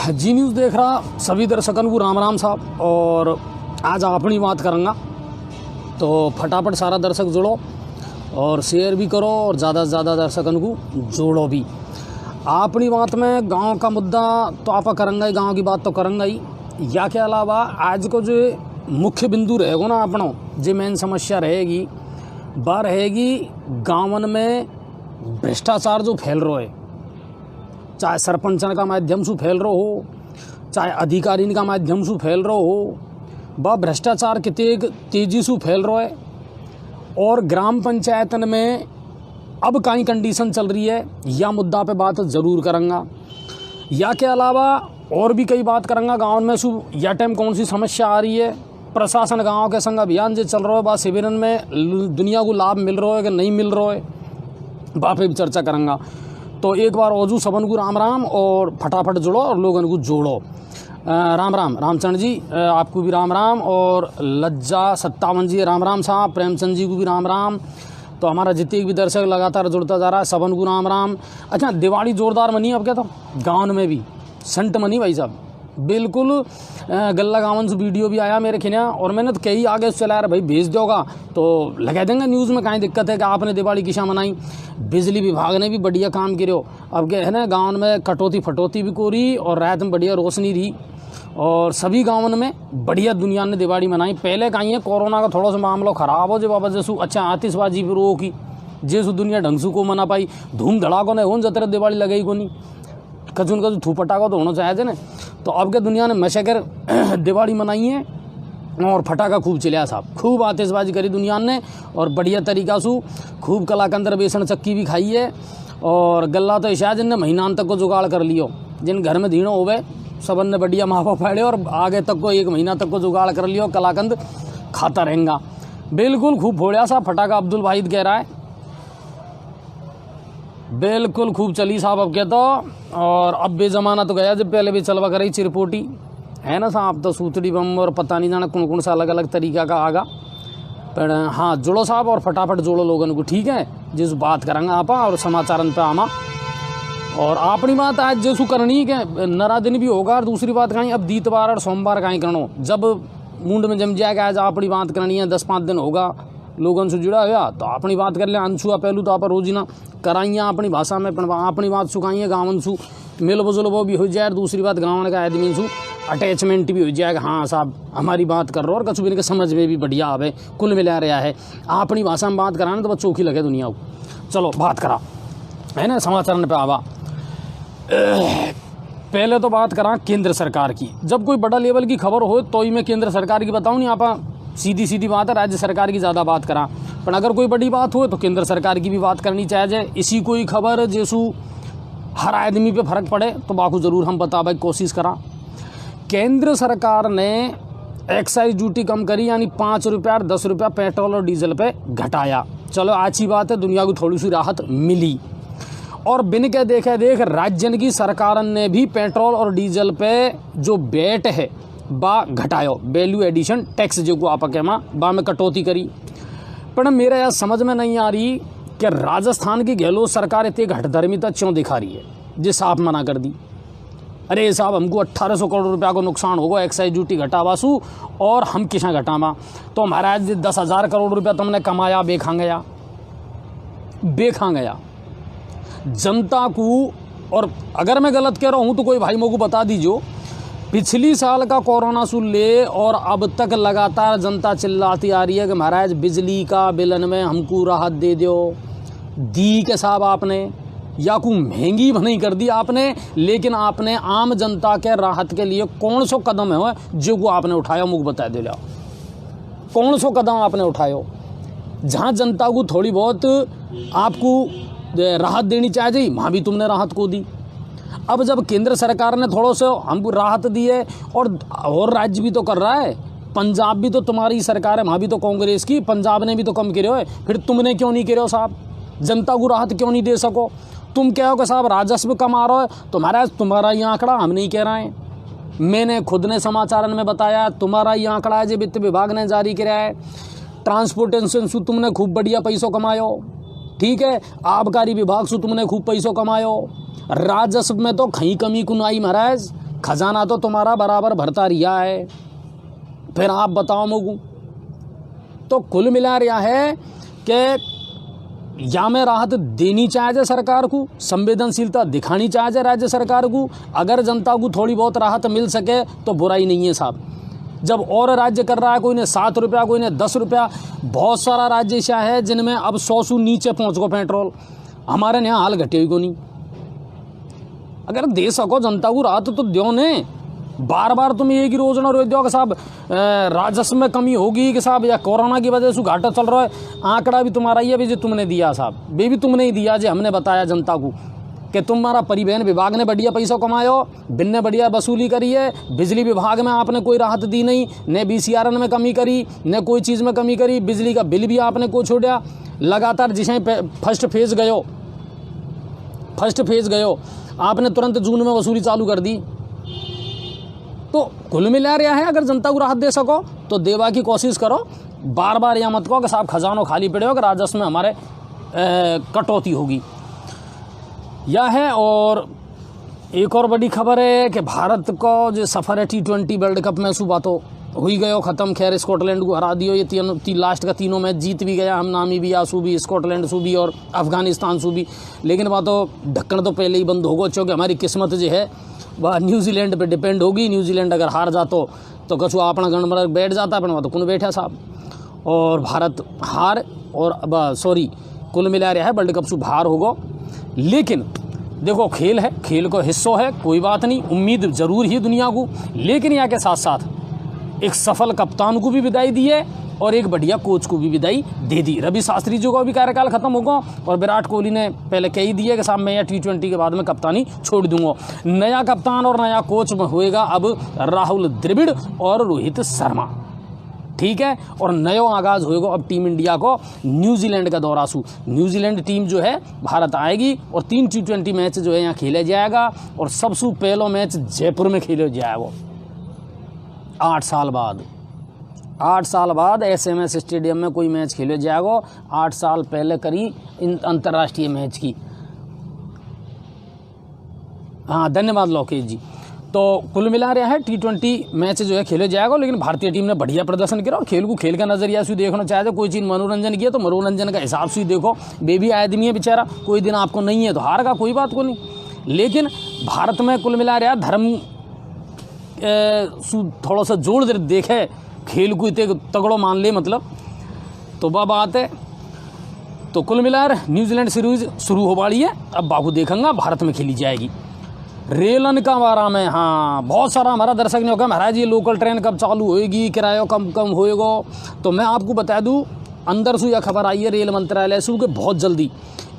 जी news देख रहा सभी दर्शकों को राम राम साहब। और आज अपनी बात करूँगा तो फटाफट सारा दर्शक जुड़ो और शेयर भी करो और ज़्यादा से ज़्यादा दर्शकों को जोड़ो भी। अपनी बात में गांव का मुद्दा तो आप करेंगे ही, गांव की बात तो करेंगे ही। या के अलावा आज को जो मुख्य बिंदु रहेगा ना अपनों जो मेन समस्या रहेगी वह रहेगी गाँवन में भ्रष्टाचार जो फैल रहा है, चाहे सरपंचन का माध्यम से फैल रहा हो, चाहे अधिकारी का माध्यम से फैल रहा हो, वह भ्रष्टाचार कितने तेजी से फैल रहा है। और ग्राम पंचायतन में अब कई कंडीशन चल रही है, या मुद्दा पे बात ज़रूर करूँगा। या के अलावा और भी कई बात करूँगा गाँव में सु या टाइम कौन सी समस्या आ रही है, प्रशासन गाँव के संग अभियान जो चल रहा है वह शिविरन में दुनिया को लाभ मिल रहा है कि नहीं मिल रहा है, वहाँ पे भी चर्चा करूँगा। तो एक बार ओजू सबन को राम राम और फटाफट जुड़ो और लोगों को जोड़ो। राम राम रामचंद्र जी आपको भी राम राम, और लज्जा 57 जी राम राम साहब, प्रेमचंद जी को भी राम राम। तो हमारा जितने भी दर्शक लगातार जुड़ता जा रहा है सबन को राम राम। अच्छा, दिवाली जोरदार मनी अब क्या तो गाँव में भी संट मनी भाई साहब, बिल्कुल गल्ला गावन से वीडियो भी आया मेरे खिना और मैंने तो कई आगे चला रहा भाई भेज दोगा तो लगा देंगे न्यूज़ में। कहीं दिक्कत है कि आपने दिवाली किसा मनाई। बिजली विभाग ने भी बढ़िया काम करो। अब क्या है ना, गाँव में कटौती फटौती भी कोरी और रात में बढ़िया रोशनी रही और सभी गाँव में बढ़िया दुनिया ने दिवाली मनाई। पहले कहीं है कोरोना का थोड़ा सा मामला ख़राब हो जब जैसू अच्छा आतिशबाजी भी रोकी जैसू दुनिया ढंग से को मना पाई, धूम धड़ाको नहीं हो जतरे दिवाली लगेगी को नहीं, कचुन का थू पटाखा तो होना चाहिए थे ना। तो अब के दुनिया ने मशे कर दिवाली मनाई है और फटाखा खूब चलिया साहब, खूब आतिशबाजी करी दुनिया ने और बढ़िया तरीका से खूब कलाकंदर बेसन चक्की भी खाई है। और गल्ला तो शायद जिनने महीना तक को जुगाड़ कर लियो, जिन घर में धीणो होवे सबन ने बढ़िया माफा फाड़े और आगे तक को 1 महीना तक को जुगाड़ कर लियो, कलाकंद खाता रहेगा। बिल्कुल खूब फोड़िया साहब फटाखा, अब्दुल वाहिद कह रहा है बिल्कुल खूब चली साहब अब क्या तो। और अब बेजमाना तो गया जब पहले भी चलवा कर रही चिरपोटी है ना साहब, तो सूतड़ी बम और पता नहीं जाना कौन कौन सा अलग अलग तरीका का आगा। पर हाँ जुड़ो साहब और फटाफट जोड़ो लोगों को, ठीक है। जिस बात करेंगे आप और समाचारन पे आमा और अपनी बात आज जैसू करनी के नरा दिन भी होगा। और दूसरी बात कहीं अब दीतवार और सोमवार कहीं करनो जब मुंड में जम जाएगा, आज अपनी बात करनी है 10-5 दिन होगा लोगों से जुड़ा हुआ तो अपनी बात कर ले। अंशुआ पहलू तो आप रोजी ना कराइए अपनी भाषा में अपनी बात सुखाइए, गाँव सु मिल बुजुल वो भी हो जाए। और दूसरी बात गाँव का आदमी सु अटैचमेंट भी हो जाएगा, हाँ साहब हमारी बात कर रहे हो और कछु भी समझ में भी बढ़िया आवे। कुल मिला रहा है अपनी भाषा में बात कराना तो बस चौकी लगे दुनिया को। चलो बात करा है ना समाचार पे आवा। पहले तो बात करा केंद्र सरकार की। जब कोई बड़ा लेवल की खबर हो तो ही मैं केंद्र सरकार की बताऊँ नहीं, आप सीधी सीधी बात है राज्य सरकार की ज़्यादा बात करा। पर अगर कोई बड़ी बात हो तो केंद्र सरकार की भी बात करनी चाहिए। इसी कोई खबर जैसू हर आदमी पे फर्क पड़े तो बाकू ज़रूर हम बतावे कोशिश करा। केंद्र सरकार ने एक्साइज ड्यूटी कम करी, यानी 5 रुपया और 10 रुपया पेट्रोल और डीजल पे घटाया। चलो अच्छी बात है, दुनिया को थोड़ी सी राहत मिली। और बिन के देखे देख राज्य की सरकार ने भी पेट्रोल और डीजल पे जो वेट है बा घटायो, वैल्यू एडिशन टैक्स जो को आप कहमा बा में कटौती करी। पर मेरा यह समझ में नहीं आ रही कि राजस्थान की गहलोत सरकार इतनी घटधर्मिता क्यों दिखा रही है, जिस आप मना कर दी। अरे साहब हमको 1800 करोड़ रुपया को नुकसान होगा एक्साइज ड्यूटी घटावासू और हम किसा घटावा। तो महाराज 10,000 करोड़ रुपया तुमने कमाया बेखा गया जनता को। और अगर मैं गलत कह रहा हूँ तो कोई भाई मेरे को बता दीजिए, पिछली साल का कोरोना से ले और अब तक लगातार जनता चिल्लाती आ रही है कि महाराज बिजली का बिलन में हमको राहत दे दो। दी के साहब आपने या को महंगी नहीं कर दी आपने, लेकिन आपने आम जनता के राहत के लिए कौन सो कदम है जो को आपने उठाया मुझे बता दे लो। कौन सो कदम आपने उठायो जहाँ जनता को थोड़ी बहुत आपको राहत देनी चाहिए, वहाँ भी तुमने राहत को दी। अब जब केंद्र सरकार ने थोड़ा सा हमको राहत दी है और राज्य भी तो कर रहा है, पंजाब भी तो तुम्हारी सरकार है, वहाँ भी तो कांग्रेस की, पंजाब ने भी तो कम करे है, फिर तुमने क्यों नहीं करे साहब? जनता को राहत क्यों नहीं दे सको? तुम क्या हो कि साहब राजस्व कम आ रहा है, तुम्हारा ये आंकड़ा हम नहीं कह रहे हैं, मैंने खुद ने समाचार में बताया तुम्हारा ये आंकड़ा है जो वित्त विभाग ने जारी किया है। ट्रांसपोर्टेशन से तुमने खूब बढ़िया पैसों कमायो, ठीक है, आबकारी विभाग से तुमने खूब पैसों कमायो, राजस्व में तो कहीं कमी कुन आई महाराज। खजाना तो तुम्हारा बराबर भरता रिया है, फिर आप बताओ मुझको। तो कुल मिला रहा है कि या में राहत देनी चाहिए सरकार को, संवेदनशीलता दिखानी चाहिए राज्य सरकार को। अगर जनता को थोड़ी बहुत राहत मिल सके तो बुराई नहीं है साहब। जब और राज्य कर रहा है, कोई ने 7 रुपया, कोई ने 10 रुपया, बहुत सारा राज्य ऐसा है जिनमें अब 100 से नीचे पहुँच गो पेट्रोल। हमारे यहाँ हाल घटे को नहीं। अगर दे सको जनता को राहत तो दो ने। बार बार तुम एक ही रोजना रोक दो कि साहब राजस्व में कमी होगी, कि साहब या कोरोना की वजह से घाटा चल रहा है। आंकड़ा भी तुम्हारा ही है भी जो तुमने दिया साहब, वे भी तुमने ही दिया जो हमने बताया जनता को कि तुम्हारा परिवहन विभाग ने बढ़िया पैसा कमायो, बिन ने बढ़िया वसूली करी है। बिजली विभाग में आपने कोई राहत दी नहीं, न BCRN में कमी करी, न कोई चीज़ में कमी करी। बिजली का बिल भी आपने को छोड़ा लगातार। जिसे फर्स्ट फेज गयो आपने तुरंत जून में वसूली चालू कर दी। तो कुल मिला रहा है, अगर जनता को राहत दे सको तो देवा की कोशिश करो। बार बार यह मत कहो कि साहब खजानो खाली पड़े हो कि राजस्व में हमारे कटौती होगी। यह है। और एक और बड़ी खबर है कि भारत को जो सफ़र है T20 वर्ल्ड कप में सुबह तो हुई गयो ख़त्म। खैर स्कॉटलैंड को हरा दियो। ये लास्ट का तीनों मैच जीत भी गया। हम नामीबिया सूबी, स्कॉटलैंड सूबी और अफगानिस्तान सूबी। लेकिन वह तो ढक्कन तो पहले ही बंद होगा, क्योंकि हमारी किस्मत जो है वह न्यूजीलैंड पे डिपेंड होगी। न्यूजीलैंड अगर हार जातो तो कछु अपना गणमर बैठ जाता, अपन वह तो कौन बैठा साहब। और भारत हार और अब कुल मिला रहा है वर्ल्ड कप से बाहर होगो। लेकिन देखो खेल है, खेल को हिस्सों है, कोई बात नहीं, उम्मीद जरूर ही दुनिया को। लेकिन यहाँ के साथ साथ एक सफल कप्तान को भी विदाई दी है और एक बढ़िया कोच को भी विदाई दे दी। रवि शास्त्री जी को भी कार्यकाल खत्म होगा और विराट कोहली ने पहले कह ही दिया कि साहब मैं यह T20 के बाद में कप्तानी छोड़ दूंगा। नया कप्तान और नया कोच होएगा अब राहुल द्रविड़ और रोहित शर्मा, ठीक है। और नयो आगाज होएगा अब टीम इंडिया को न्यूजीलैंड का दौरा सु। न्यूजीलैंड टीम जो है भारत आएगी और 3 T20 मैच जो है यहाँ खेला जाएगा। और सबसे पहला मैच जयपुर में खेला जाएगा 8 साल बाद SMS स्टेडियम में कोई मैच खेले जाएगा। 8 साल पहले करी इन अंतर्राष्ट्रीय मैच की। हाँ धन्यवाद लोकेश जी। तो कुल मिला रहा है T20 मैच जो है खेले जाएगा। लेकिन भारतीय टीम ने बढ़िया प्रदर्शन किया और खेल को खेल का नजरिया से देखना चाहिए। कोई चीज़ मनोरंजन किया तो मनोरंजन का हिसाब से देखो। बेबी आदमी है बेचारा, कोई दिन आपको नहीं है तो हार का कोई बात को नहीं। लेकिन भारत में कुल मिला रहा धर्म थोड़ा सा जोड़ देखे खेल को इतने तगड़ो मान ले मतलब, तो वह बात है। तो कुल मिलाकर न्यूजीलैंड सीरीज शुरू हो वाली है। अब बाबू देखेंगे भारत में खेली जाएगी। रेलन का बारा में हाँ बहुत सारा हमारा दर्शक ने कहा महाराज ये लोकल ट्रेन कब चालू होएगी, किराया कम होएगा। तो मैं आपको बता दूं अंदर से यह खबर आई है रेल मंत्रालय से कि बहुत जल्दी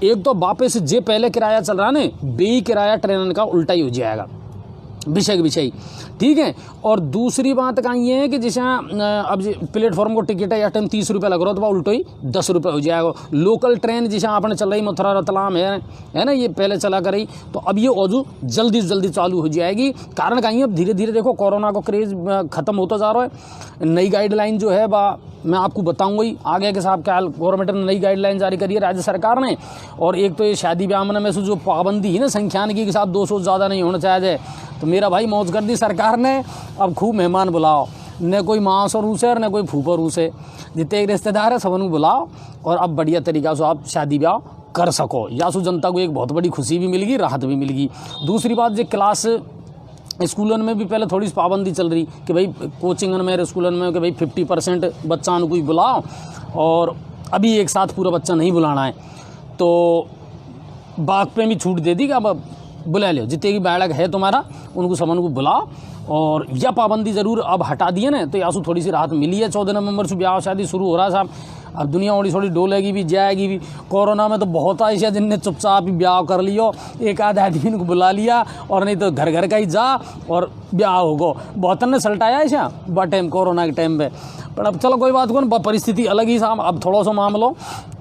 एक तो वापस जे पहले किराया चल रहा है ना बे किराया ट्रेन का उल्टा ही हो जाएगा विषय, ठीक है। और दूसरी बात का ये है कि जैसे अब प्लेटफॉर्म को टिकट है या टाइम 30 रुपये लग रहा हो तो वह उल्टो ही 10 रुपये हो जाएगा। लोकल ट्रेन जैसे आपने चल रही मथुरा रतलाम है ना, ये पहले चला कर रही, तो अब ये औजू जल्दी से जल्दी चालू हो जाएगी। कारण कहीं अब धीरे धीरे देखो कोरोना का क्रेज़ खत्म होता जा रहा है। नई गाइडलाइन जो है वह मैं आपको बताऊंगा ही आगे के साहब क्या गवर्नमेंट ने नई गाइडलाइन जारी करी है राज्य सरकार ने। और एक तो ये शादी ब्याह में से जो पाबंदी है ना संख्यान की, साहब 200 ज़्यादा नहीं होना चाहिए, तो मेरा भाई मौज कर दी सरकार ने। अब खूब मेहमान बुलाओ, न कोई मांस और रूसे और न कोई फूफा रूसे, जितने एक रिश्तेदार है सबन बुलाओ और अब बढ़िया तरीक़ा से आप शादी ब्याह कर सको। यासु जनता को एक बहुत बड़ी खुशी भी मिलेगी, राहत भी मिलेगी। दूसरी बात जो क्लास स्कूलन में भी पहले थोड़ी सी पाबंदी चल रही कि भाई कोचिंगन में स्कूलन में कि भाई 50% बच्चा को ही बुलाओ और अभी एक साथ पूरा बच्चा नहीं बुलाना है। तो बाग पे भी छूट दे दी कि अब बुला लो जितने की बालक है तुम्हारा उनको सबन को बुलाओ। और यह पाबंदी ज़रूर अब हटा दिए ना तो यासु थोड़ी सी राहत मिली है। 14 नवंबर से ब्याह शादी शुरू हो रहा है साहब। अब दुनिया थोड़ी डोलेगी भी जाएगी भी। कोरोना में तो बहुत ऐसा जिनने चुपचाप ही ब्याह कर लियो, एक आध आदमी को बुला लिया और नहीं तो घर घर का ही जा और ब्याह होगो। बहुत ने सलटाया ऐसा बट टाइम कोरोना के टाइम पे। पर अब चलो कोई बात को परिस्थिति अलग ही साहब। अब थोड़ा सा मामलों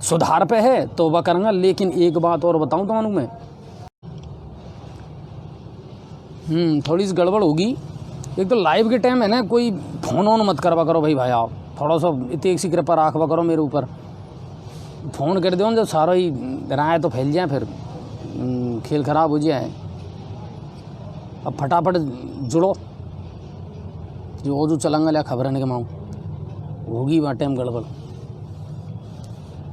सुधार पे है तो वह करूँगा। लेकिन एक बात और बताऊँ तो मैं थोड़ी सी गड़बड़ होगी। एक तो लाइव के टाइम है ना कोई फ़ोन ऑन मत करवा करो भाई आप थोड़ा सा इतनी सी कृपा राखवा करो मेरे ऊपर। फ़ोन कर दो जब सारा ही राय तो फैल जाए फिर खेल ख़राब हो जाए। अब फटाफट जुड़ो, जो चलंगा लिया खबर है कि माऊँ होगी वहाँ टाइम गड़बड़।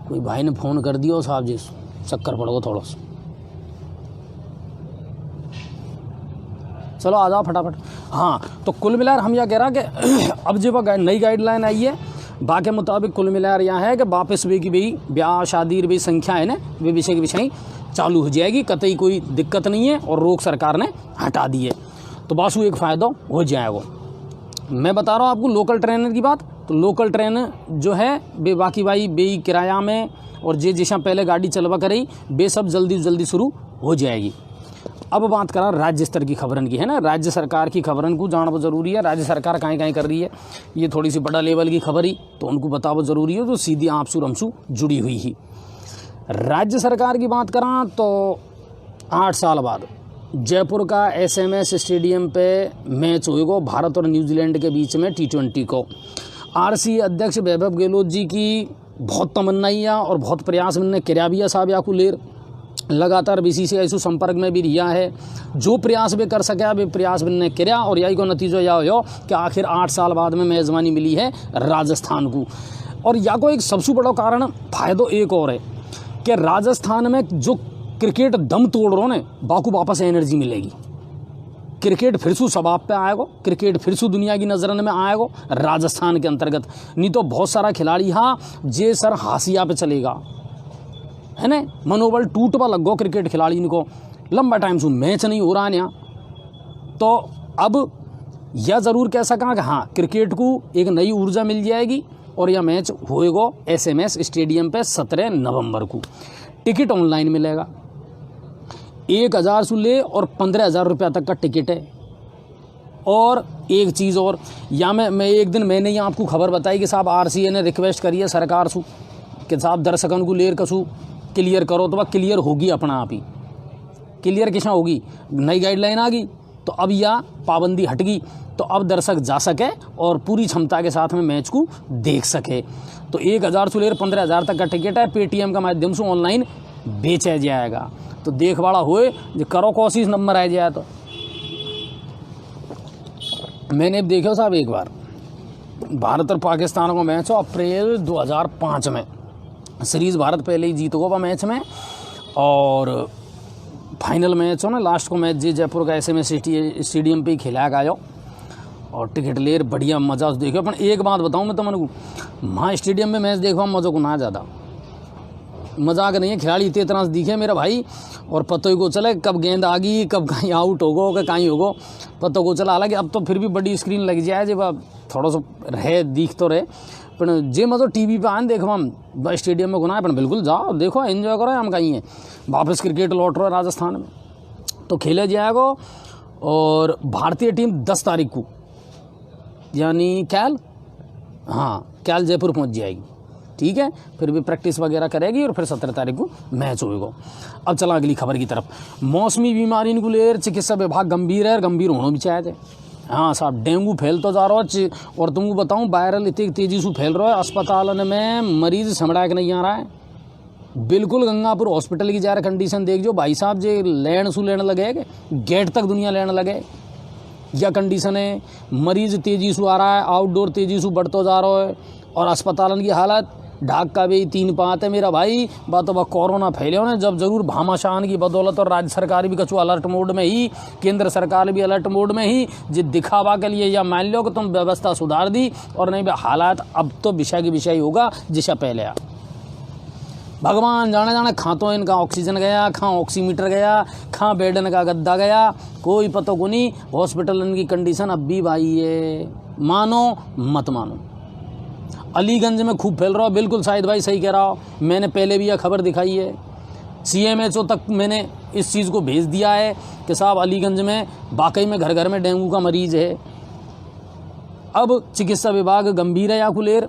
कोई भाई ने फ़ोन कर दिया साहब जी, चक्कर पड़ोगे थोड़ा सा। चलो आ जाओ फटाफट। हाँ, तो कुल मिलाकर हम यह कह रहा कि अब जो वह नई गाइडलाइन आई है, बाकी मुताबिक कुल मिलाकर यहाँ है कि वापस वे की भाई ब्याह शादी भी संख्या है ना, वे विषय की विषय चालू हो जाएगी, कतई कोई दिक्कत नहीं है, और रोक सरकार ने हटा दी है। तो बासु एक फ़ायदा हो जाएगा। मैं बता रहा हूँ आपको लोकल ट्रेन की बात। तो लोकल ट्रेन जो है बे बाकी भाई बे किराया में, और जे जैसा पहले गाड़ी चलवा करी बे सब जल्दी शुरू हो जाएगी। अब बात करा राज्य स्तर की खबरन की है ना, राज्य सरकार की खबरन को जानना ज़रूरी है। राज्य सरकार कहीं कर रही है, ये थोड़ी सी बड़ा लेवल की खबर ही तो उनको बताना ज़रूरी है, तो सीधी आपसू रमसू जुड़ी हुई ही। राज्य सरकार की बात करा तो 8 साल बाद जयपुर का SMS स्टेडियम पे मैच होएगा भारत और न्यूजीलैंड के बीच में T20 को। RCA अध्यक्ष वैभव गहलोत जी की बहुत तमन्नाई है और बहुत प्रयास मैंने कर्या भी है साहब या को लेर, लगातार BCCI से संपर्क में भी रिया है। जो प्रयास भी कर सके वे प्रयास मैंने कर्या, और यही को नतीजा यह हो कि आखिर 8 साल बाद में मेज़बानी मिली है राजस्थान को। और या को एक सबसे बड़ा कारण फायदो एक और है कि राजस्थान में जो क्रिकेट दम तोड़ रहा ने बाकू वापस एनर्जी मिलेगी। क्रिकेट फिर से सबाब पे आएगा, क्रिकेट फिर से दुनिया की नज़रन में आएगा राजस्थान के अंतर्गत। नहीं तो बहुत सारा खिलाड़ी हाँ जे सर हाशिया पे चलेगा है ना, मनोबल टूटवा लग गो क्रिकेट खिलाड़ी को, लंबा टाइम से मैच नहीं हो रहा है यहाँ। तो अब यह ज़रूर कह सका कि हाँ क्रिकेट को एक नई ऊर्जा मिल जाएगी, और यह मैच होएगा SMS स्टेडियम पे 17 नवंबर को। टिकट ऑनलाइन मिलेगा, 1000 से ले और 15,000 रुपया तक का टिकट है। और एक चीज़ और, या मैं एक दिन मैंने यहाँ आपको खबर बताई कि साहब RCA ने रिक्वेस्ट करी है सरकार से कि साहब दर्शकन को लेर कसू क्लियर करो, तो वह क्लियर होगी अपना आप ही। क्लियर किसा होगी, नई गाइडलाइन आ गई तो अब यह पाबंदी हट गई, तो अब दर्शक जा सके और पूरी क्षमता के साथ में मैच को देख सके। तो 1000 से लेकर 15,000 तक का टिकट है, पेटीएम का माध्यम से ऑनलाइन बेचा जाएगा। तो देखवाड़ा हुए जो करो कोशिश नंबर आ जाए। तो मैंने देखो साहब एक बार भारत और पाकिस्तान का मैच हो अप्रैल 2005 में, सीरीज़ भारत पहले ही जीत होगा मैच में, और फाइनल मैच हो ना लास्ट को मैच जी जयपुर का SMS स्टेडियम पे ही खिलाया गया, और टिकट लेर बढ़िया मज़ा देखो। अपन एक बात बताऊँ मैं तो मन को, वहाँ स्टेडियम में मैच देखवा मज़ा को ना ज़्यादा मजाक नहीं है, खिलाड़ी इतना से दिखे मेरा भाई, और पतो को चले कब गेंद आ गई, कब कहीं आउट होगो कि कहीं होगो पतो को चला। हालांकि अब तो फिर भी बड़ी स्क्रीन लग जाए जब थोड़ा सा रहे दिख तो रहे, पर जे मज़ो TV पे आन देखो स्टेडियम में गुना है, बिल्कुल जाओ देखो एंजॉय करो। हम कहीं है वापस क्रिकेट लौट रहा है राजस्थान में, तो खेले जाएगा। और भारतीय टीम 10 तारीख को यानी कैल जयपुर पहुंच जाएगी, ठीक है। फिर भी प्रैक्टिस वगैरह करेगी, और फिर 17 तारीख को मैच होएगा। अब चला अगली खबर की तरफ। मौसमी बीमारी को लेकर चिकित्सा विभाग गंभीर है, गंभीर होना भी चाहिए। हाँ साहब, डेंगू फैल तो जा रहा है, और तुमको बताऊं वायरल इतनी तेज़ी से फैल रहा है, अस्पताल में मरीज समड़ा के नहीं आ रहा है। बिल्कुल गंगापुर हॉस्पिटल की जा रहा कंडीशन देख जो भाई साहब, जे लैंड सु लेने लगे गेट तक दुनिया लेने लगे, यह कंडीशन है। मरीज तेज़ी से आ रहा है, आउटडोर तेज़ी से बढ़ता जा रहा है, और अस्पताल की हालत ढाक का भी 3 पात है मेरा भाई। बात वह कोरोना फैले होने जब जरूर भामाशान की बदौलत, और राज्य सरकार भी कछु अलर्ट मोड में ही, केंद्र सरकार भी अलर्ट मोड में ही, जो दिखावा के लिए या मान लो कि तुम व्यवस्था सुधार दी, और नहीं हालात अब तो विषय की विषय होगा जिससे पहले आ। भगवान जाने खां तो इनका ऑक्सीजन गया, खां ऑक्सीमीटर गया, खां बेडन का गद्दा गया, कोई पता को नहीं। हॉस्पिटल इनकी कंडीशन अब भी भाई है, मानो मत मानो। अलीगंज में खूब फैल रहा हो, बिल्कुल शाहिद भाई सही कह रहा हो, मैंने पहले भी यह खबर दिखाई है। CMHO तक मैंने इस चीज़ को भेज दिया है कि साहब अलीगंज में वाकई में घर घर में डेंगू का मरीज है। अब चिकित्सा विभाग गंभीर है या कुलेर,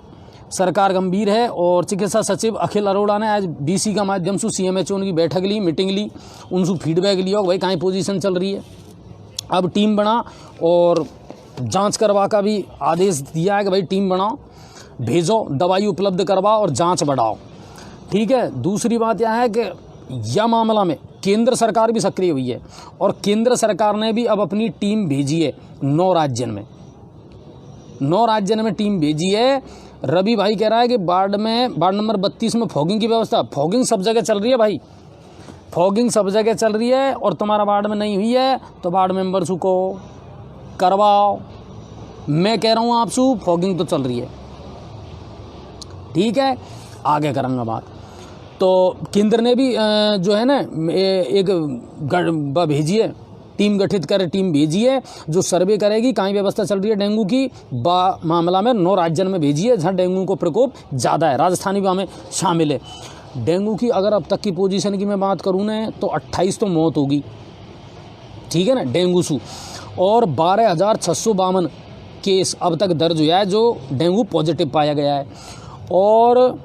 सरकार गंभीर है, और चिकित्सा सचिव अखिल अरोड़ा ने आज BC का माध्यम से CMHO उनकी बैठक ली, मीटिंग ली, उनसे फीडबैक लिया भाई कहाँ पोजीशन चल रही है। अब टीम बना और जांच करवा का भी आदेश दिया है कि भाई टीम बनाओ, भेजो, दवाई उपलब्ध करवाओ और जांच बढ़ाओ, ठीक है। दूसरी बात यह है कि यह मामला में केंद्र सरकार भी सक्रिय हुई है और केंद्र सरकार ने भी अब अपनी टीम भेजी है 9 राज्यों में, 9 राज्यों में टीम भेजी है। रवि भाई कह रहा है कि वार्ड नंबर 32 में फॉगिंग की व्यवस्था, फॉगिंग सब जगह चल रही है भाई, फॉगिंग सब जगह चल रही है। और तुम्हारा वार्ड में नहीं हुई है तो वार्ड मेंबर्स को करवाओ। मैं कह रहा हूँ आपसे फॉगिंग तो चल रही है, ठीक है, आगे करूँगा बात। तो केंद्र ने भी जो है ना एक भेजी है, टीम गठित कर टीम भेजी है जो सर्वे करेगी कहाँ व्यवस्था चल रही है डेंगू की मामला में। 9 राज्यों में भेजी है जहाँ डेंगू को प्रकोप ज़्यादा है, राजस्थान भी हमें शामिल है। डेंगू की अगर अब तक की पोजीशन की मैं बात करूँ ना तो 28 तो मौत होगी, ठीक है ना, डेंगू से। और 12,652 केस अब तक दर्ज हुआ है जो डेंगू पॉजिटिव पाया गया है। और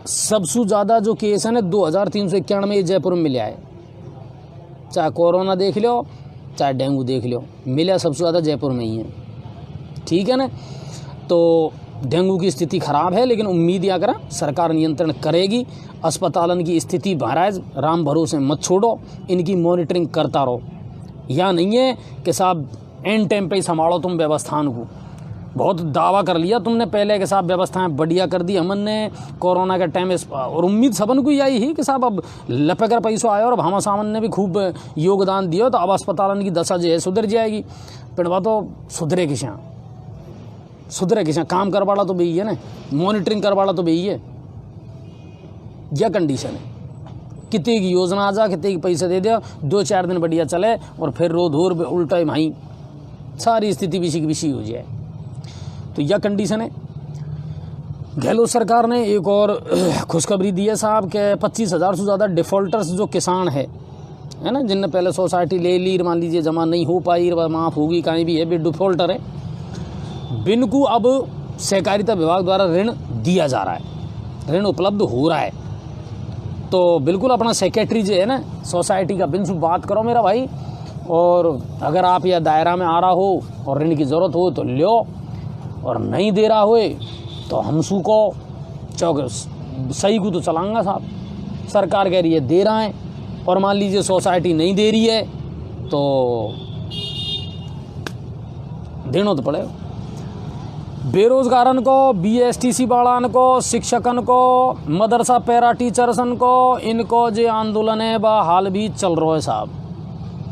सबसे ज़्यादा जो केस है ना 2,391 जयपुर में मिला है। चाहे कोरोना देख लो चाहे डेंगू देख लो, मिला सबसे ज़्यादा जयपुर में ही है, ठीक है ना। तो डेंगू की स्थिति ख़राब है लेकिन उम्मीद या करा सरकार नियंत्रण करेगी। अस्पतालन की स्थिति महाराज राम भरोसे मत छोड़ो, इनकी मॉनिटरिंग करता रहो। या नहीं है कि साहब एंड टाइम पे ही संभालो तुम व्यवस्थान को। बहुत दावा कर लिया तुमने पहले के साथ व्यवस्थाएं बढ़िया कर दी हमने कोरोना के टाइम, और उम्मीद सबन को यही ही कि साहब अब लपकर पैसों आया और भामा सामन ने भी खूब योगदान दिया तो अब अस्पतालन की दशा जो है सुधर जाएगी। पिंडवा तो सुधरे किसा काम करवाड़ा तो वही है ना, मॉनिटरिंग करवाड़ा तो वही है। यह कंडीशन है, कितने की योजना आ जा, कितने की पैसे दे दिया, 2-4 दिन बढ़िया चले और फिर रो धोर उल्टा भाई सारी स्थिति विषय की विषय हो जाए। तो यह कंडीशन है। गहलोत सरकार ने एक और खुशखबरी दी है साहब के 25,000 से ज़्यादा डिफ़ॉल्टर्स जो किसान है ना, जिनने पहले सोसाइटी ले ली, मान लीजिए जमा नहीं हो पाई, माफ़ होगी कहीं भी है, भी डिफ़ॉल्टर है, बिन को अब सहकारिता विभाग द्वारा ऋण दिया जा रहा है, ऋण उपलब्ध हो रहा है। तो बिल्कुल अपना सेक्रेटरी जो है ना सोसाइटी का बिन से बात करो मेरा भाई, और अगर आप यह दायरा में आ रहा हो और ऋण की ज़रूरत हो तो लो, और नहीं दे रहा होए तो हमसू को चौक सही को तो चलाऊंगा साहब। सरकार कह रही है दे रहा है और मान लीजिए सोसाइटी नहीं दे रही है तो देना तो पड़ेगा। बेरोजगारन को, BSTC वालान को, शिक्षकन को, मदरसा पैरा टीचर्सन को, इनको जो आंदोलन है वह हाल भी चल रहा है साहब।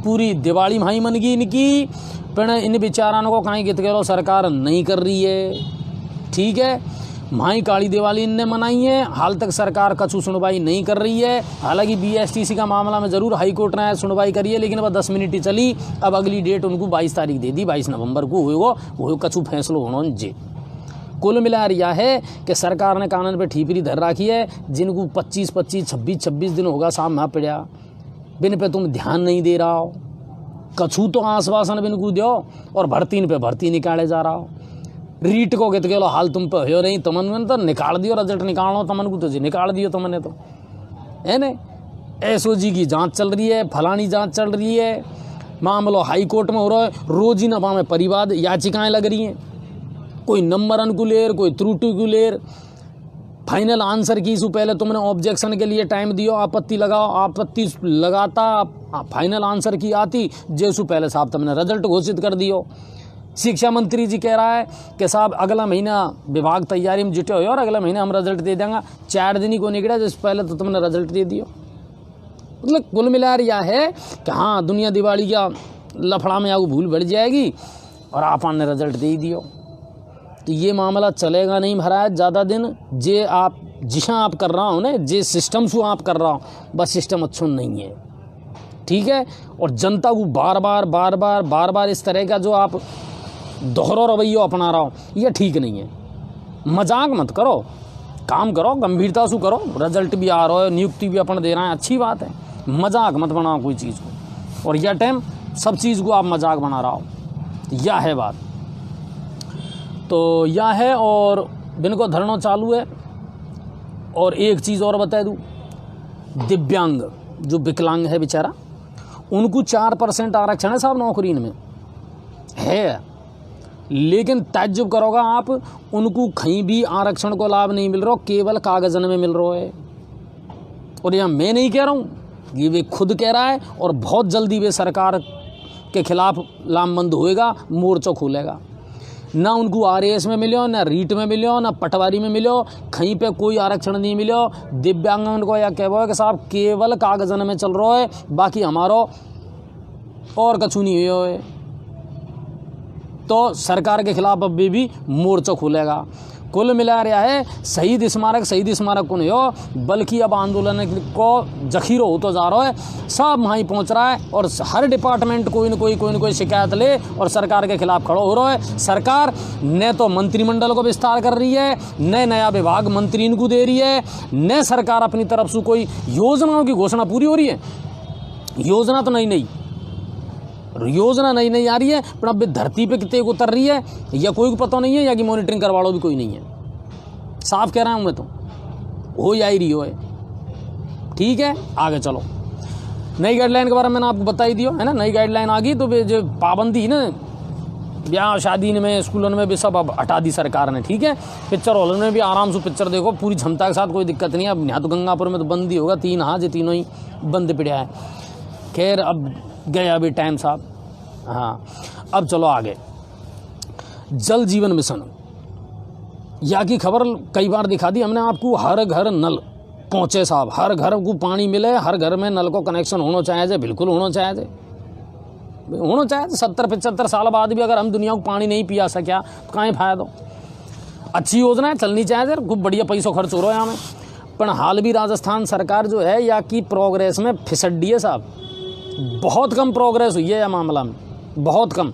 पूरी दिवाली माही मन गई इनकी, पर इन बेचारान को कहीं गीत करो सरकार नहीं कर रही है, ठीक है। माही काली दिवाली इनने मनाई है, हाल तक सरकार कछु सुनवाई नहीं कर रही है। हालांकि BSTC का मामला में ज़रूर हाई कोर्ट ने सुनवाई करी है लेकिन वह 10 मिनट ही चली। अब अगली डेट उनको 22 तारीख दे दी, 22 नवंबर को वो कछु फैसलो होना जे। कुल मिला रिया है कि सरकार ने कानून पे ठीपरी धर रखी है, जिनको 25, 26 दिन होगा सामना पड़ा, बिन पे तुम ध्यान नहीं दे रहा हो। कछु तो आश्वासन बिन को दो और भर्ती पे भर्ती निकाले जा रहा हो। रीट को कहते लो हाल तुम पे हो नहीं, तुमने तो निकाल दियो, रिजल्ट निकालना तुमन को तो जी निकाल दियो तुमने तो, है न। SOG की जांच चल रही है, फलानी जांच चल रही है, मामलो हाई कोर्ट में हो रहा है, रोज ही नफा में परिवाद याचिकाएं लग रही हैं, कोई नंबर अनुकूलेर, कोई त्रुटि कुलेर। फाइनल आंसर की इससे पहले तुमने ऑब्जेक्शन के लिए टाइम दियो, आपत्ति लगाओ, आपत्ति लगाता फाइनल आंसर की आती जैसु पहले साहब तुमने रिजल्ट घोषित कर दियो। शिक्षा मंत्री जी कह रहा है कि साहब अगला महीना विभाग तैयारी में जुटे हो और अगला महीना हम रिजल्ट दे देंगे। 4 दिन ही को निकला जिस पहले तो तुमने रिजल्ट दे दियो। मतलब कुल मिला यह है कि हाँ दुनिया दिवाली का लफड़ा में आगे भूल बढ़ जाएगी और आप ने रिजल्ट दे ही दियो। तो ये मामला चलेगा नहीं महाराज ज़्यादा दिन। जे आप जिसा आप कर रहा हो ना, जे सिस्टम से आप कर रहा हो, बस सिस्टम अच्छा नहीं है, ठीक है। और जनता को बार बार इस तरह का जो आप दोहरा रवैया अपना रहा हो यह ठीक नहीं है। मजाक मत करो, काम करो, गंभीरता से करो। रिजल्ट भी आ रहा है, नियुक्ति भी अपन दे रहे हैं, अच्छी बात है। मजाक मत बनाओ कोई चीज़ को, और यह टाइम सब चीज़ को आप मजाक बना रहा हो, यह है बात। तो यह है और दिन को धरना चालू है। और एक चीज़ और बता दूँ, दिव्यांग जो विकलांग है बेचारा, उनको 4% आरक्षण है साहब नौकरी में है, लेकिन ताज्जुब करोगा आप, उनको कहीं भी आरक्षण को लाभ नहीं मिल रहा, केवल कागजन में मिल रहा है। और यह मैं नहीं कह रहा हूँ, ये वे खुद कह रहा है, और बहुत जल्दी वे सरकार के खिलाफ लामबंद होएगा, मोर्चा खोलेगा। ना उनको आरएएस में मिलो, ना रीट में मिलो, ना पटवारी में मिलो, कहीं पे कोई आरक्षण नहीं मिलो। दिव्यांगन को या कहबो है कि साहब केवल कागजन में चल रहा है, बाकी हमारो और कछु नहीं हुआ है। तो सरकार के खिलाफ अब भी मोर्चा खुलेगा। कुल मिला रहा है शहीद स्मारक को नहीं हो, बल्कि अब आंदोलन को जखीरो होता जा रहा है। सब वहीं पहुंच रहा है और हर डिपार्टमेंट कोई न कोई शिकायत ले और सरकार के खिलाफ खड़ा हो रहा है। सरकार न तो मंत्रिमंडल को विस्तार कर रही है, न नया विभाग मंत्री को दे रही है, न सरकार अपनी तरफ से कोई योजनाओं की घोषणा पूरी हो रही है। योजना तो नई योजना नई आ रही है, पर अब धरती पे कितने उतर रही है या कोई को पता नहीं है, या कि मॉनिटरिंग करवाड़ो भी कोई नहीं है। साफ कह रहा हूँ मैं, तो हो या ही रही हो है। ठीक है, आगे चलो। नई गाइडलाइन के बारे में मैंने आपको बता ही दियो है ना। नई गाइडलाइन आ गई तो जो पाबंदी ना ब्याह शादी में, स्कूलों में भी सब अब हटा दी सरकार ने। ठीक है, पिक्चर हॉल में भी आराम से पिक्चर देखो पूरी क्षमता के साथ, कोई दिक्कत नहीं है। अब यहाँ तो गंगापुर में तो बंद ही होगा, 3 हाँ जो तीनों ही बंद पड़ा है। खैर अब गया अभी टाइम साहब। हाँ, अब चलो आगे। जल जीवन मिशन यहाँ की खबर कई बार दिखा दी हमने आपको। हर घर नल पहुँचे साहब, हर घर को पानी मिले, हर घर में नल को कनेक्शन होना चाहिए, बिल्कुल होना चाहिए। 70-75 साल बाद भी अगर हम दुनिया को पानी नहीं पिया सका तो कहाँ फायदा। अच्छी योजना है, चलनी चाहिए, खूब बढ़िया पैसा खर्च हो रहा है यहाँ में। पर हाल भी राजस्थान सरकार जो है या की प्रोग्रेस में फिसड्डी है साहब। बहुत कम प्रोग्रेस हुई है यह मामला में, बहुत कम।